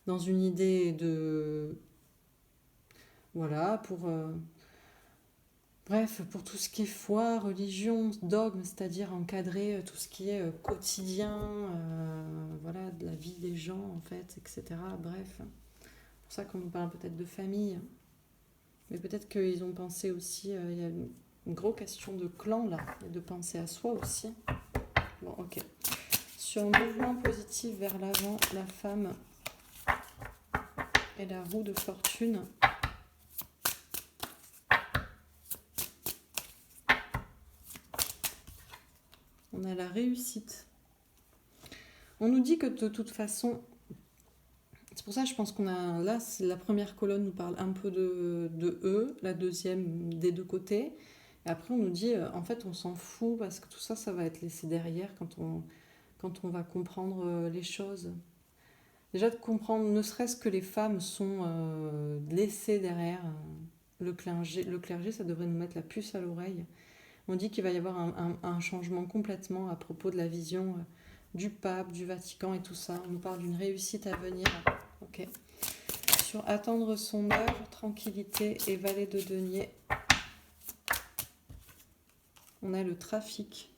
dans une idée de... Voilà, bref, pour tout ce qui est foi, religion, dogme, c'est-à-dire encadrer tout ce qui est quotidien, voilà, de la vie des gens, en fait, etc. Bref, c'est pour ça qu'on nous parle peut-être de famille. Mais peut-être qu'ils ont pensé aussi, il y a une grosse question de clan là, et de penser à soi aussi. Bon, ok. Sur le mouvement positif vers l'avant, la femme et la roue de fortune. On a la réussite. On nous dit que de toute façon, c'est pour ça que je pense qu'on a là, la première colonne nous parle un peu de eux, la deuxième des deux côtés. Et après, on nous dit, en fait, on s'en fout parce que tout ça, ça va être laissé derrière quand on va comprendre les choses. Déjà, de comprendre, ne serait-ce que les femmes sont laissées derrière. Le clergé, ça devrait nous mettre la puce à l'oreille. On dit qu'il va y avoir un changement complètement à propos de la vision du pape, du Vatican et tout ça. On nous parle d'une réussite à venir. Ok. Sur attendre son heure, tranquillité et valet de denier, on a le trafic.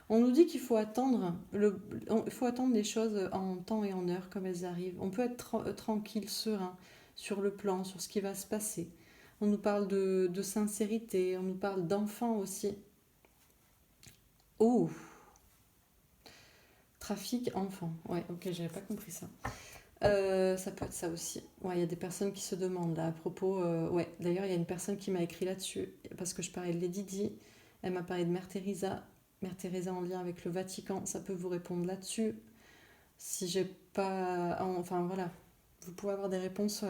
On nous dit qu'il faut attendre, les choses en temps et en heure comme elles arrivent. On peut être tranquille, serein sur le plan, sur ce qui va se passer. On nous parle de sincérité, on nous parle d'enfants aussi. Oh, trafic enfant. Ouais, ok, j'avais pas compris ça. Ça peut être ça aussi. Ouais, il y a des personnes qui se demandent là à propos. Ouais, d'ailleurs, il y a une personne qui m'a écrit là-dessus parce que je parlais de Lady Di. Elle m'a parlé de Mère Teresa. Mère Teresa en lien avec le Vatican. Ça peut vous répondre là-dessus. Si j'ai pas. Enfin voilà, vous pouvez avoir des réponses.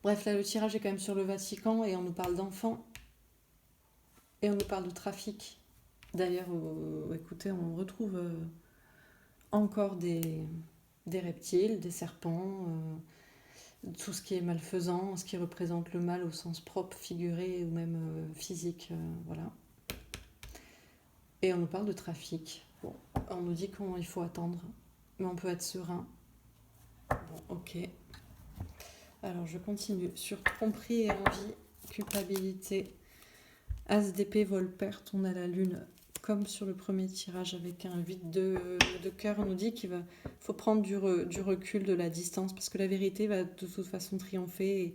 Bref, là, le tirage est quand même sur le Vatican et on nous parle d'enfants et on nous parle de trafic. D'ailleurs, écoutez, on retrouve encore des reptiles, des serpents, tout ce qui est malfaisant, ce qui représente le mal au sens propre, figuré ou même physique, voilà. Et on nous parle de trafic. Bon, on nous dit qu'il faut attendre, mais on peut être serein. Bon, ok. Alors, je continue. Sur tromperie et envie, culpabilité, As d'épée, vol perte, on a la lune. Comme sur le premier tirage avec un 8 de cœur, on nous dit faut prendre du recul, de la distance, parce que la vérité va de toute façon triompher.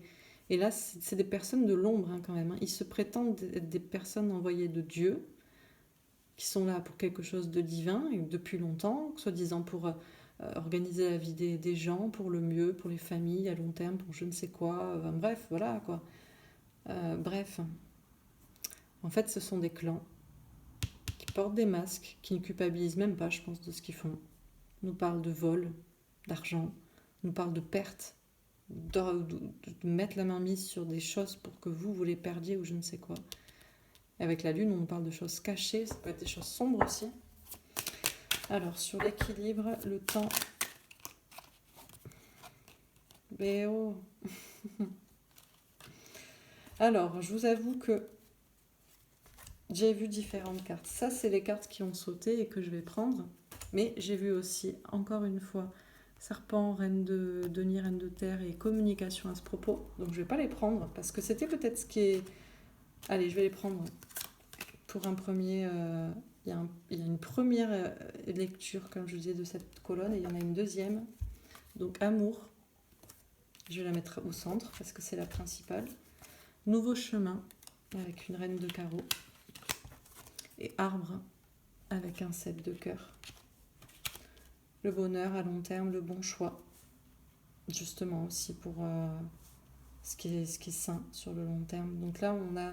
Et là, c'est des personnes de l'ombre quand même. Ils se prétendent être des personnes envoyées de Dieu, qui sont là pour quelque chose de divin, et depuis longtemps, soi-disant pour organiser la vie des gens, pour le mieux, pour les familles, à long terme, pour je ne sais quoi. Bref, voilà quoi. Bref, en fait, ce sont des clans qui portent des masques, qui ne culpabilisent même pas, je pense, de ce qu'ils font. On nous parle de vol, d'argent, on nous parle de perte, de mettre la main mise sur des choses pour que vous les perdiez ou je ne sais quoi. Et avec la lune, on nous parle de choses cachées, ça peut être des choses sombres aussi. Alors, sur l'équilibre, le temps... Béo. Alors, je vous avoue que j'ai vu différentes cartes. Ça, c'est les cartes qui ont sauté et que je vais prendre. Mais j'ai vu aussi, encore une fois, serpent, reine de denier, reine de terre et communication à ce propos. Donc, je vais pas les prendre parce que c'était peut-être ce qui est... Allez, je vais les prendre pour un premier... Il y a une première lecture, comme je disais, de cette colonne et il y en a une deuxième. Donc, amour. Je vais la mettre au centre parce que c'est la principale. Nouveau chemin avec une reine de carreau. Et arbre avec un 7 de cœur. Le bonheur à long terme, le bon choix. Justement aussi pour ce qui est sain sur le long terme. Donc là, on a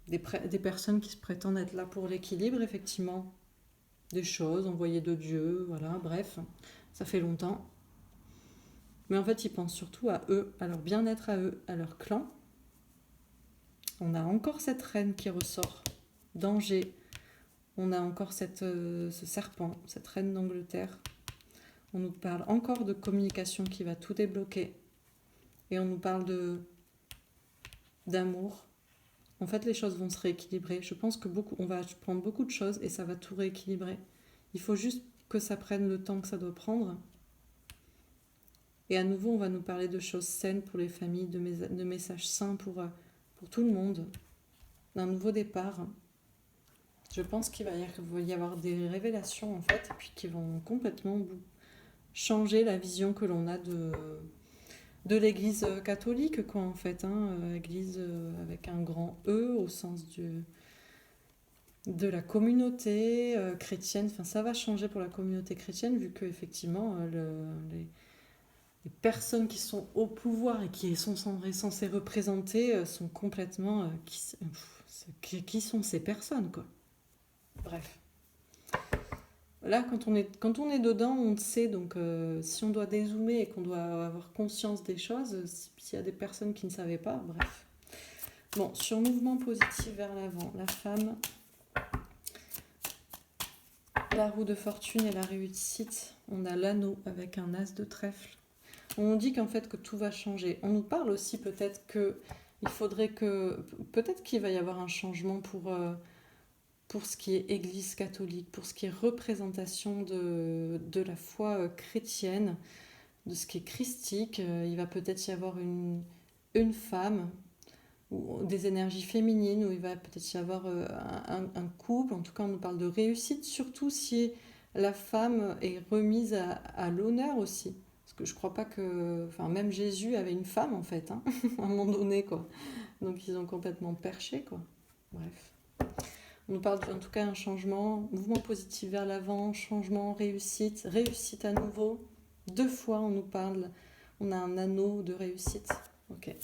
des personnes qui se prétendent être là pour l'équilibre, effectivement. Des choses envoyées de Dieu, voilà, bref. Ça fait longtemps. Mais en fait, ils pensent surtout à eux, à leur bien-être à eux, à leur clan. On a encore cette reine qui ressort. Danger. On a encore ce serpent, cette reine d'Angleterre. On nous parle encore de communication qui va tout débloquer. Et on nous parle d'amour. En fait, les choses vont se rééquilibrer. Je pense que on va prendre beaucoup de choses et ça va tout rééquilibrer. Il faut juste que ça prenne le temps que ça doit prendre. Et à nouveau, on va nous parler de choses saines pour les familles, de messages sains pour tout le monde, d'un nouveau départ. Je pense qu'il va y avoir des révélations, en fait, et puis qui vont complètement changer la vision que l'on a de l'Église catholique, quoi, en fait. Église avec un grand E au sens de la communauté chrétienne. Enfin, ça va changer pour la communauté chrétienne, vu que effectivement les personnes qui sont au pouvoir et qui sont censées représenter sont complètement... qui sont ces personnes, quoi. Bref. Là, quand on est dedans, on sait, donc si on doit dézoomer et qu'on doit avoir conscience des choses, s'il y a des personnes qui ne savaient pas, bref. Bon, sur mouvement positif vers l'avant, la femme, la roue de fortune et la réussite, on a l'anneau avec un as de trèfle. On nous dit qu'en fait que tout va changer. On nous parle aussi peut-être qu'il va y avoir un changement pour ce qui est Église catholique, pour ce qui est représentation de la foi chrétienne, de ce qui est christique. Il va peut-être y avoir une femme, ou des énergies féminines, où il va peut-être y avoir un couple. En tout cas, on nous parle de réussite, surtout si la femme est remise à l'honneur aussi. Parce que je crois pas que... Enfin, même Jésus avait une femme, en fait, à un moment donné, quoi. Donc, ils ont complètement perché, quoi. Bref. On nous parle en tout cas un changement, mouvement positif vers l'avant, changement, réussite à nouveau. 2 fois on nous parle, on a un anneau de réussite. Ok.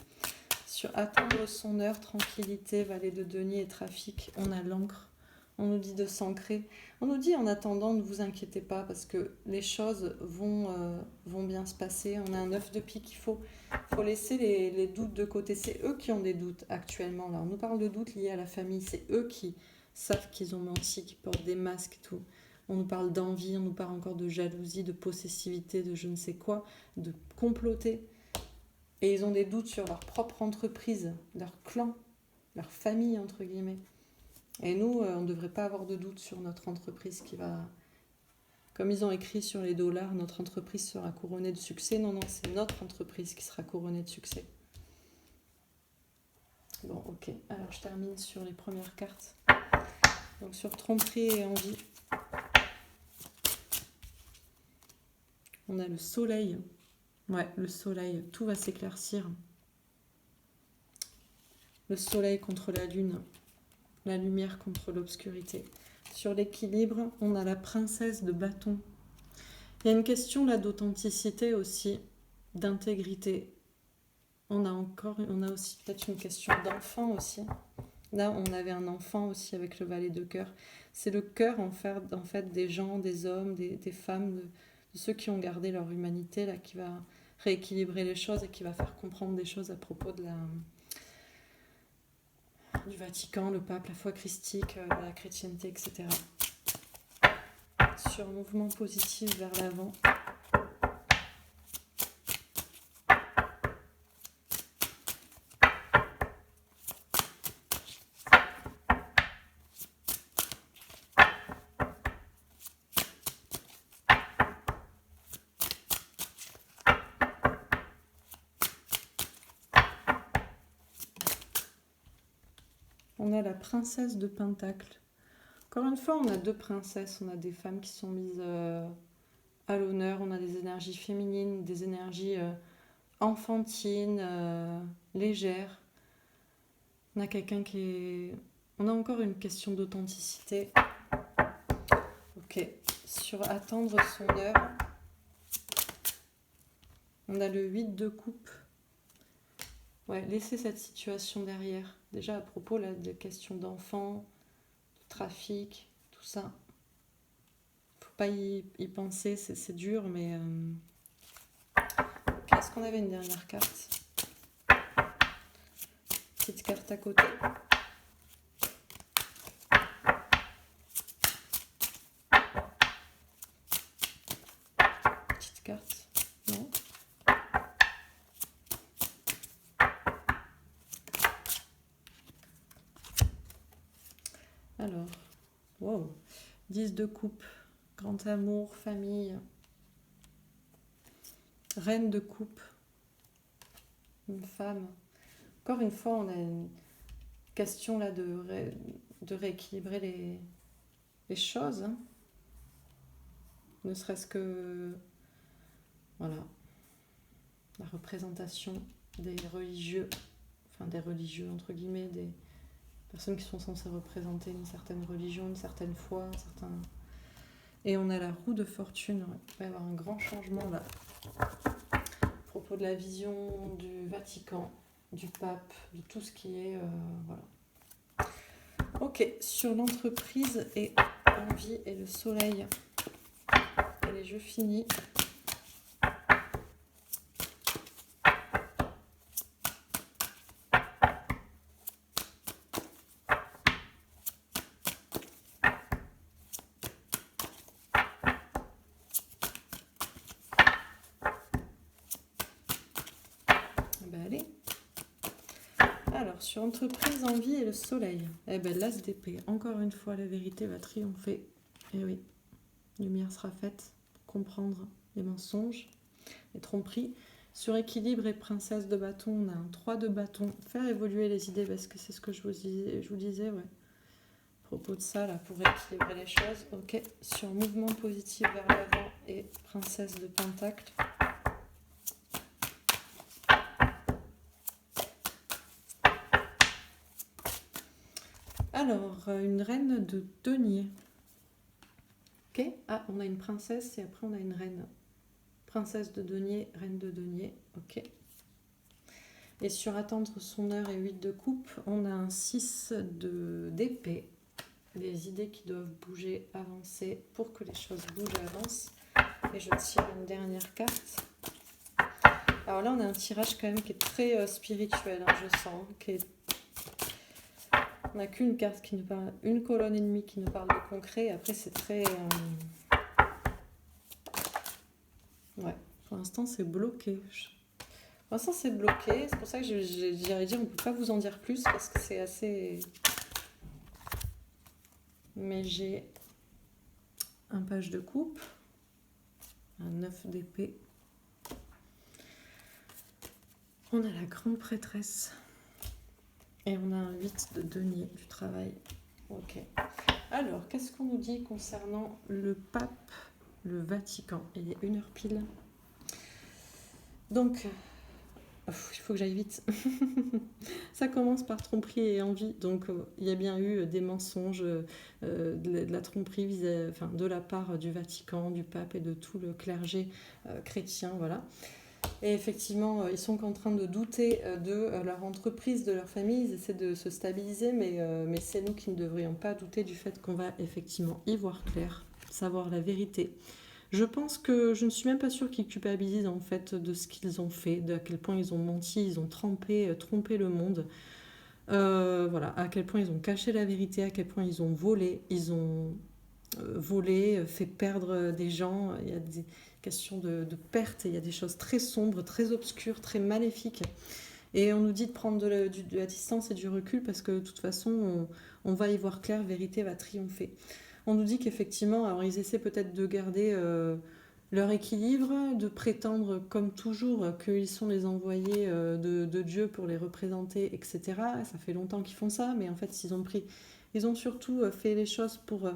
Sur attendre son heure, tranquillité, vallée de denier et trafic, on a l'encre. On nous dit de s'ancrer. On nous dit en attendant, ne vous inquiétez pas parce que les choses vont bien se passer. On a un 9 de pique, il faut laisser les doutes de côté. C'est eux qui ont des doutes actuellement. Là, on nous parle de doutes liés à la famille. C'est eux qui savent qu'ils ont menti, qui portent des masques et tout. On nous parle d'envie, on nous parle encore de jalousie, de possessivité, de je ne sais quoi, de comploter. Et ils ont des doutes sur leur propre entreprise, leur clan, leur famille, entre guillemets. Et nous, on ne devrait pas avoir de doute sur notre entreprise Comme ils ont écrit sur les dollars, notre entreprise sera couronnée de succès. Non, non, c'est notre entreprise qui sera couronnée de succès. Bon, ok. Alors, je termine sur les premières cartes. Donc, sur tromperie et envie, on a le soleil. Ouais, le soleil. Tout va s'éclaircir. Le soleil contre la lune. La lumière contre l'obscurité. Sur l'équilibre, on a la princesse de bâton. Il y a une question là d'authenticité aussi, d'intégrité. On a aussi peut-être une question d'enfant aussi. Là, on avait un enfant aussi avec le valet de cœur. C'est le cœur en fait des gens, des hommes, des femmes, de ceux qui ont gardé leur humanité, là, qui va rééquilibrer les choses et qui va faire comprendre des choses à propos du Vatican, le pape, la foi christique, la chrétienté, etc. Sur mouvement positif vers l'avant. On a la princesse de Pentacle. Encore une fois, on a deux princesses. On a des femmes qui sont mises à l'honneur. On a des énergies féminines, des énergies enfantines, légères. On a quelqu'un qui est... On a encore une question d'authenticité. Ok. Sur attendre son heure, on a le 8 de coupe. Ouais, laisser cette situation derrière. Déjà à propos là, des questions d'enfants, de trafic, tout ça. Faut pas y penser, c'est dur, mais... Okay, est-ce qu'on avait une dernière carte? Petite carte à côté. Petite carte. Non. Alors, wow. 10 de coupe. Grand amour, famille. Reine de coupe. Une femme. Encore une fois, on a une question là de rééquilibrer les choses. Hein. Ne serait-ce que... Voilà. La représentation des religieux. Enfin, des religieux, entre guillemets, des personnes qui sont censées représenter une certaine religion, une certaine foi, un certain... Et on a la roue de fortune. Ouais. Il va y avoir un grand changement là. À propos de la vision du Vatican, du pape, de tout ce qui est... voilà. Ok, sur l'entreprise et envie et le soleil. Allez, je finis. Ben allez. Alors, sur entreprise, envie et le soleil. Eh ben l'as d'épée. Encore une fois, la vérité va triompher. Et oui, lumière sera faite pour comprendre les mensonges, les tromperies. Sur équilibre et princesse de bâton, on a un 3 de bâton. Faire évoluer les idées, parce que c'est ce que je vous disais, ouais. À propos de ça, là, pour équilibrer les choses. Ok, sur mouvement positif vers l'avant et princesse de pentacle. Alors, une reine de denier. Ok, ah, on a une princesse et après on a une reine. Princesse de denier, reine de denier, ok. Et sur attendre son heure et 8 de coupe, on a un 6 d'épée. Les idées qui doivent bouger, avancer pour que les choses bougent et avancent. Et je tire une dernière carte. Alors là, on a un tirage quand même qui est très spirituel, hein, je sens. On n'a qu'une carte qui nous parle, une colonne et demie qui nous parle de concret. Après, c'est très... Ouais, pour l'instant, c'est bloqué. Pour l'instant, c'est bloqué. C'est pour ça que j'allais dire, on ne peut pas vous en dire plus parce que c'est assez... Mais j'ai un page de coupe, un 9 d'épée. On a la grande prêtresse. Et on a un 8 de denier du travail. Ok. Alors, qu'est-ce qu'on nous dit concernant le pape, le Vatican? Il est 1h pile. Donc, il faut que j'aille vite. Ça commence par tromperie et envie. Donc, il y a bien eu des mensonges, de la tromperie de la part du Vatican, du pape et de tout le clergé chrétien. Voilà. Et effectivement, ils sont en train de douter de leur entreprise, de leur famille. Ils essaient de se stabiliser, mais c'est nous qui ne devrions pas douter du fait qu'on va effectivement y voir clair, savoir la vérité. Je pense que je ne suis même pas sûre qu'ils culpabilisent en fait de ce qu'ils ont fait, de à quel point ils ont menti, ils ont trompé le monde. Voilà, à quel point ils ont caché la vérité, à quel point ils ont volé, fait perdre des gens. Il y a des questions de perte, il y a des choses très sombres, très obscures, très maléfiques. Et on nous dit de prendre de la distance et du recul parce que de toute façon, on va y voir clair, vérité va triompher. On nous dit qu'effectivement, alors ils essaient peut-être de garder leur équilibre, de prétendre comme toujours qu'ils sont les envoyés de Dieu pour les représenter, etc. Ça fait longtemps qu'ils font ça, mais en fait, ils ont surtout fait les choses pour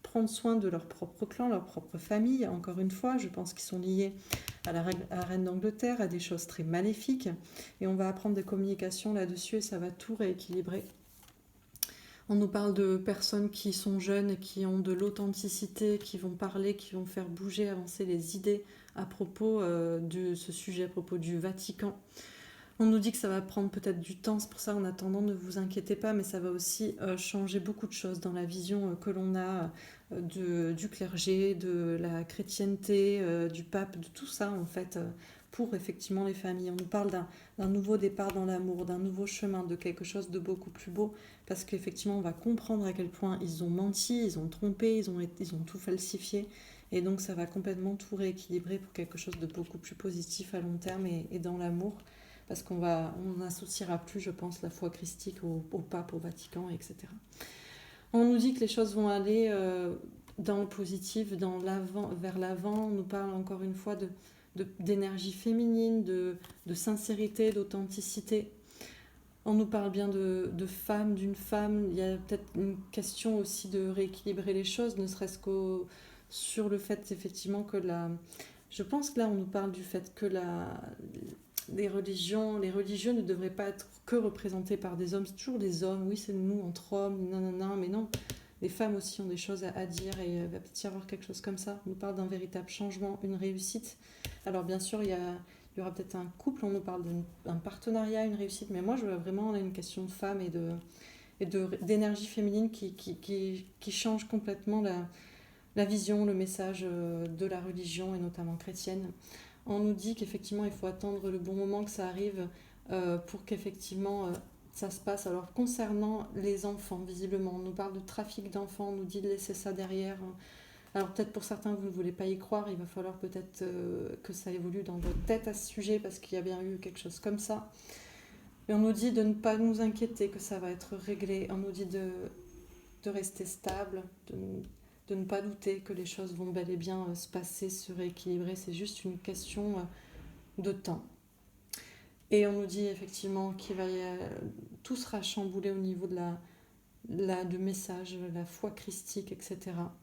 prendre soin de leur propre clan, leur propre famille. Encore une fois, je pense qu'ils sont liés à la reine d'Angleterre, à des choses très maléfiques. Et on va apprendre des communications là-dessus et ça va tout rééquilibrer. On nous parle de personnes qui sont jeunes, qui ont de l'authenticité, qui vont parler, qui vont faire bouger, avancer les idées à propos de ce sujet, à propos du Vatican. On nous dit que ça va prendre peut-être du temps, c'est pour ça en attendant ne vous inquiétez pas, mais ça va aussi changer beaucoup de choses dans la vision que l'on a du clergé, de la chrétienté, du pape, de tout ça en fait, pour effectivement les familles. On nous parle d'un nouveau départ dans l'amour, d'un nouveau chemin, de quelque chose de beaucoup plus beau, parce qu'effectivement on va comprendre à quel point ils ont menti, ils ont trompé, ils ont tout falsifié, et donc ça va complètement tout rééquilibrer pour quelque chose de beaucoup plus positif à long terme et dans l'amour. Parce qu'on n'associera plus, je pense, la foi christique au pape, au Vatican, etc. On nous dit que les choses vont aller dans le positif, vers l'avant. On nous parle encore une fois d'énergie féminine, de sincérité, d'authenticité. On nous parle bien de femme, d'une femme. Il y a peut-être une question aussi de rééquilibrer les choses, ne serait-ce que sur le fait, effectivement, que je pense que là, on nous parle du fait que les religieux ne devraient pas être que représentés par des hommes. C'est toujours des hommes, oui, c'est nous entre hommes, nanana, mais non. Les femmes aussi ont des choses à dire et il va peut-être y avoir quelque chose comme ça. On nous parle d'un véritable changement, une réussite. Alors bien sûr, il y aura peut-être un couple, on nous parle d'un partenariat, une réussite, mais moi je vois vraiment une question de femme et d'énergie féminine qui change complètement la vision, le message de la religion et notamment chrétienne. On nous dit qu'effectivement il faut attendre le bon moment, que ça arrive pour qu'effectivement ça se passe. Alors concernant les enfants, visiblement, on nous parle de trafic d'enfants, on nous dit de laisser ça derrière. Alors peut-être pour certains vous ne voulez pas y croire, il va falloir peut-être que ça évolue dans votre tête à ce sujet parce qu'il y a bien eu quelque chose comme ça. Et on nous dit de ne pas nous inquiéter, que ça va être réglé. On nous dit de rester stable, de ne pas douter que les choses vont bel et bien se passer, se rééquilibrer. C'est juste une question de temps. Et on nous dit effectivement tout sera chamboulé au niveau de messages, la foi christique, etc.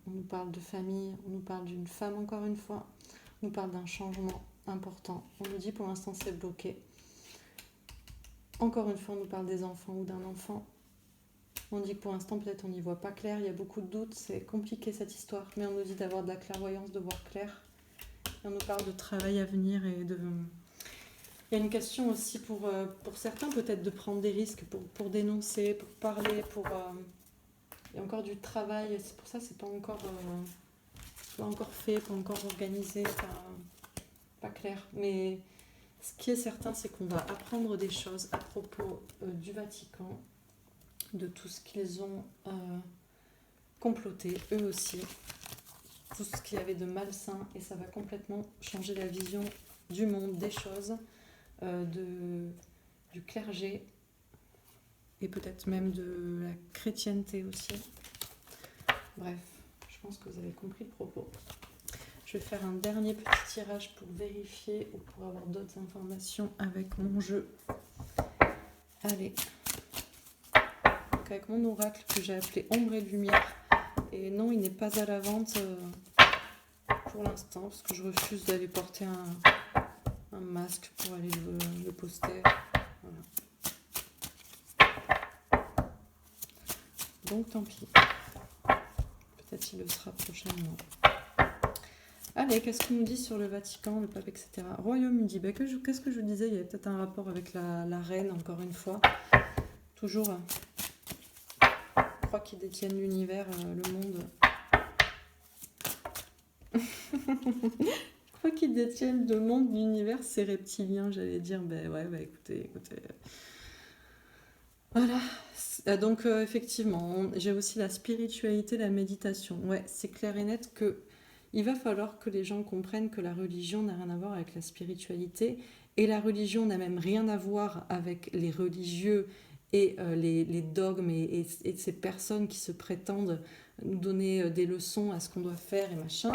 On nous parle de famille, on nous parle d'une femme encore une fois, on nous parle d'un changement important. On nous dit pour l'instant c'est bloqué. Encore une fois, on nous parle des enfants ou d'un enfant. On dit que pour l'instant, peut-être on n'y voit pas clair, il y a beaucoup de doutes, c'est compliqué cette histoire, mais on nous dit d'avoir de la clairvoyance, de voir clair. Et on nous parle de travail à venir et de... Il y a une question aussi pour certains, peut-être de prendre des risques, pour dénoncer, pour parler, il y a encore du travail, c'est pour ça que c'est pas encore fait, pas encore organisé, pas clair. Mais ce qui est certain, c'est qu'on va apprendre des choses à propos du Vatican, de tout ce qu'ils ont comploté, eux aussi, tout ce qu'il y avait de malsain, et ça va complètement changer la vision du monde, des choses, du clergé, et peut-être même de la chrétienté aussi. Bref, je pense que vous avez compris le propos. Je vais faire un dernier petit tirage pour vérifier ou pour avoir d'autres informations avec mon jeu. Allez. Donc avec mon oracle que j'ai appelé Ombre et Lumière. Et non, il n'est pas à la vente pour l'instant parce que je refuse d'aller porter un masque pour aller le poster. Voilà. Donc tant pis. Peut-être il le sera prochainement. Allez, qu'est-ce qu'on nous dit sur le Vatican, le pape, etc. Royaume-Uni, qu'est-ce que je disais? Il y avait peut-être un rapport avec la reine, encore une fois. Toujours, je crois qu'ils détiennent l'univers, le monde. Je crois qu'ils détiennent le monde, l'univers, c'est reptilien, j'allais dire. Ben ouais, bah écoutez. Voilà. Donc effectivement, j'ai aussi la spiritualité, la méditation. Ouais, c'est clair et net que il va falloir que les gens comprennent que la religion n'a rien à voir avec la spiritualité et la religion n'a même rien à voir avec les religieux et les dogmes et ces personnes qui se prétendent nous donner des leçons à ce qu'on doit faire et machin.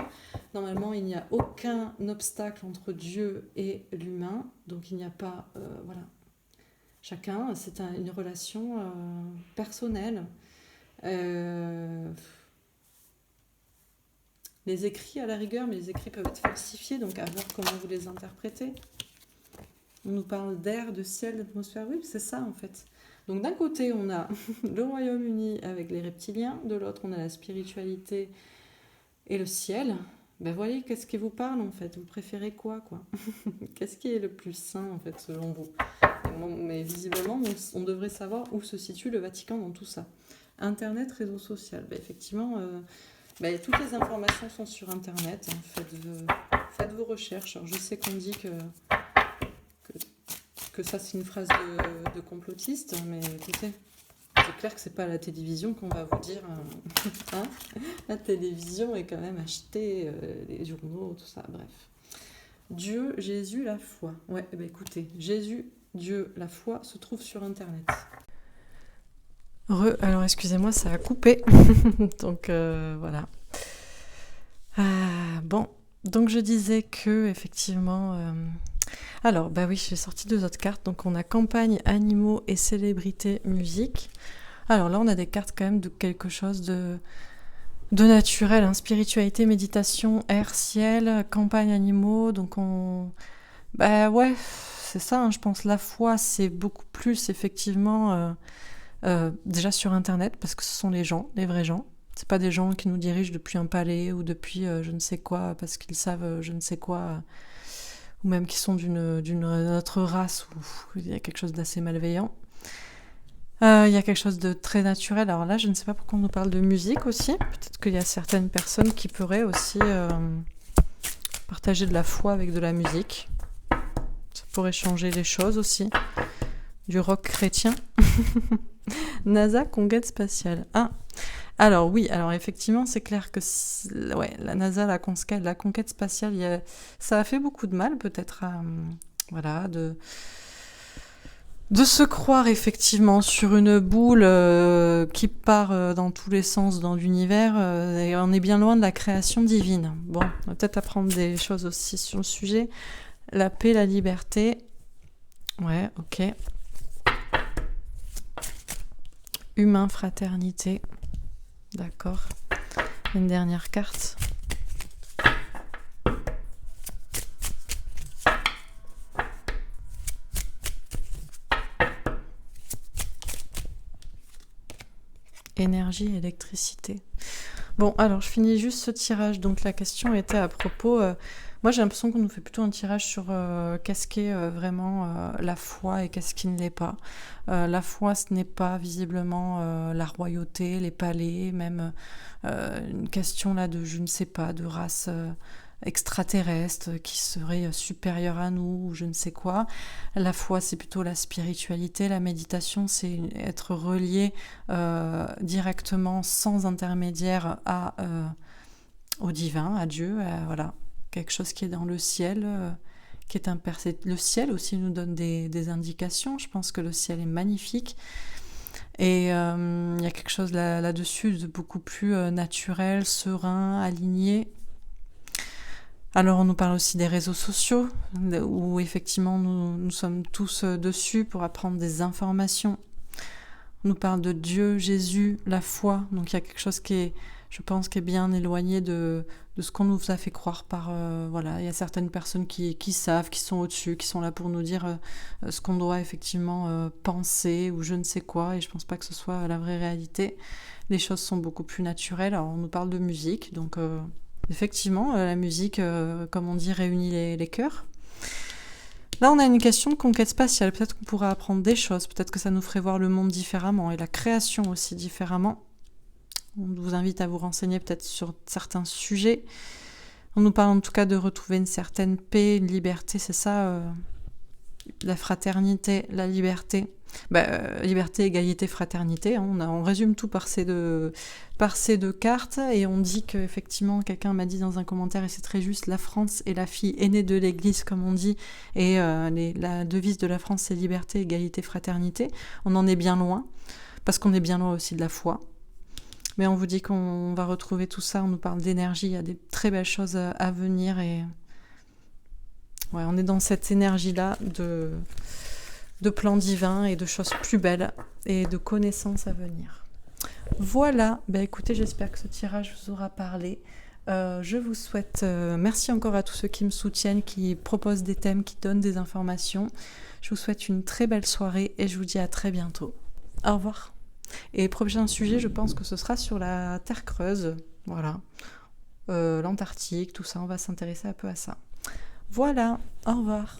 Normalement, il n'y a aucun obstacle entre Dieu et l'humain, donc il n'y a pas... voilà. Chacun, c'est une relation personnelle. Les écrits à la rigueur, mais les écrits peuvent être falsifiés, donc à voir comment vous les interprétez. On nous parle d'air, de ciel, d'atmosphère, oui, c'est ça en fait. Donc d'un côté, on a le Royaume-Uni avec les reptiliens, de l'autre, on a la spiritualité et le ciel. Ben voyez, qu'est-ce qui vous parle en fait? Vous préférez quoi? Qu'est-ce qui est le plus sain en fait selon vous? Mais visiblement, on devrait savoir où se situe le Vatican dans tout ça. Internet, réseau social. Ben effectivement, toutes les informations sont sur Internet. Hein. Faites vos recherches. Alors, je sais qu'on dit que ça, c'est une phrase de complotiste, mais écoutez, c'est clair que c'est pas à la télévision qu'on va vous dire. Hein, la télévision est quand même achetée, les journaux, tout ça, bref. Dieu, Jésus, la foi. Ouais, écoutez, Jésus, Dieu, la foi se trouve sur Internet. Alors excusez-moi, ça a coupé. Donc voilà. Bon, donc je disais que effectivement... Alors, oui, j'ai sorti 2 autres cartes. Donc on a campagne, animaux et célébrité, musique. Alors là, on a des cartes quand même de quelque chose de naturel, hein. Spiritualité, méditation, air, ciel, campagne, animaux. Donc ouais, c'est ça, hein, je pense. La foi, c'est beaucoup plus effectivement déjà sur Internet, parce que ce sont les gens, les vrais gens. C'est pas des gens qui nous dirigent depuis un palais ou depuis je ne sais quoi, parce qu'ils savent je ne sais quoi, ou même qui sont d'une autre race où il y a quelque chose d'assez malveillant. Il y a quelque chose de très naturel. Alors là, je ne sais pas pourquoi on nous parle de musique aussi. Peut-être qu'il y a certaines personnes qui pourraient aussi partager de la foi avec de la musique. Ça pourrait changer les choses aussi. Du rock chrétien. NASA, conquête spatiale. Alors oui, alors effectivement, c'est clair que la NASA, la conquête spatiale, ça a fait beaucoup de mal peut-être de se croire effectivement sur une boule qui part dans tous les sens dans l'univers, et on est bien loin de la création divine. Bon, on va peut-être apprendre des choses aussi sur le sujet. La paix, la liberté. Ouais, ok. Humain, fraternité. D'accord. Une dernière carte. Énergie, électricité. Bon, alors je finis juste ce tirage. Donc la question était à propos... moi j'ai l'impression qu'on nous fait plutôt un tirage sur qu'est-ce qu'est vraiment la foi et qu'est-ce qui ne l'est pas. La foi, ce n'est pas visiblement la royauté, les palais, même une question là de, je ne sais pas, de race extraterrestre qui serait supérieure à nous ou je ne sais quoi. La foi, c'est plutôt la spiritualité. La méditation, c'est être relié directement, sans intermédiaire au divin, à Dieu, voilà. Quelque chose qui est dans le ciel, qui est le ciel aussi nous donne des indications. Je pense que le ciel est magnifique. Et il y a quelque chose là-dessus de beaucoup plus naturel, serein, aligné. Alors on nous parle aussi des réseaux sociaux, où effectivement nous sommes tous dessus pour apprendre des informations. On nous parle de Dieu, Jésus, la foi, donc il y a quelque chose qui est, je pense, qui est bien éloigné de ce qu'on nous a fait croire voilà, il y a certaines personnes qui savent, qui sont au-dessus, qui sont là pour nous dire ce qu'on doit effectivement penser ou je ne sais quoi, et je pense pas que ce soit la vraie réalité. Les choses sont beaucoup plus naturelles. Alors on nous parle de musique, donc effectivement, la musique, comme on dit, réunit les cœurs. Là, on a une question de conquête spatiale. Peut-être qu'on pourra apprendre des choses. Peut-être que ça nous ferait voir le monde différemment et la création aussi différemment. On vous invite à vous renseigner peut-être sur certains sujets. On nous parle en tout cas de retrouver une certaine paix, une liberté. C'est ça, la fraternité, la liberté. Liberté, égalité, fraternité. Hein. On résume tout par ces deux cartes et on dit qu'effectivement, quelqu'un m'a dit dans un commentaire, et c'est très juste, la France est la fille aînée de l'Église, comme on dit, et la devise de la France, c'est liberté, égalité, fraternité. On en est bien loin, parce qu'on est bien loin aussi de la foi. Mais on vous dit qu'on va retrouver tout ça, on nous parle d'énergie, il y a des très belles choses à venir, et ouais, on est dans cette énergie-là de plans divins et de choses plus belles et de connaissances à venir. Voilà, écoutez, j'espère que ce tirage vous aura parlé. Je vous souhaite, merci encore à tous ceux qui me soutiennent, qui proposent des thèmes, qui donnent des informations. Je vous souhaite une très belle soirée et je vous dis à très bientôt. Au revoir. Et prochain sujet, je pense que ce sera sur la Terre creuse, voilà, l'Antarctique, tout ça, on va s'intéresser un peu à ça. Voilà, au revoir.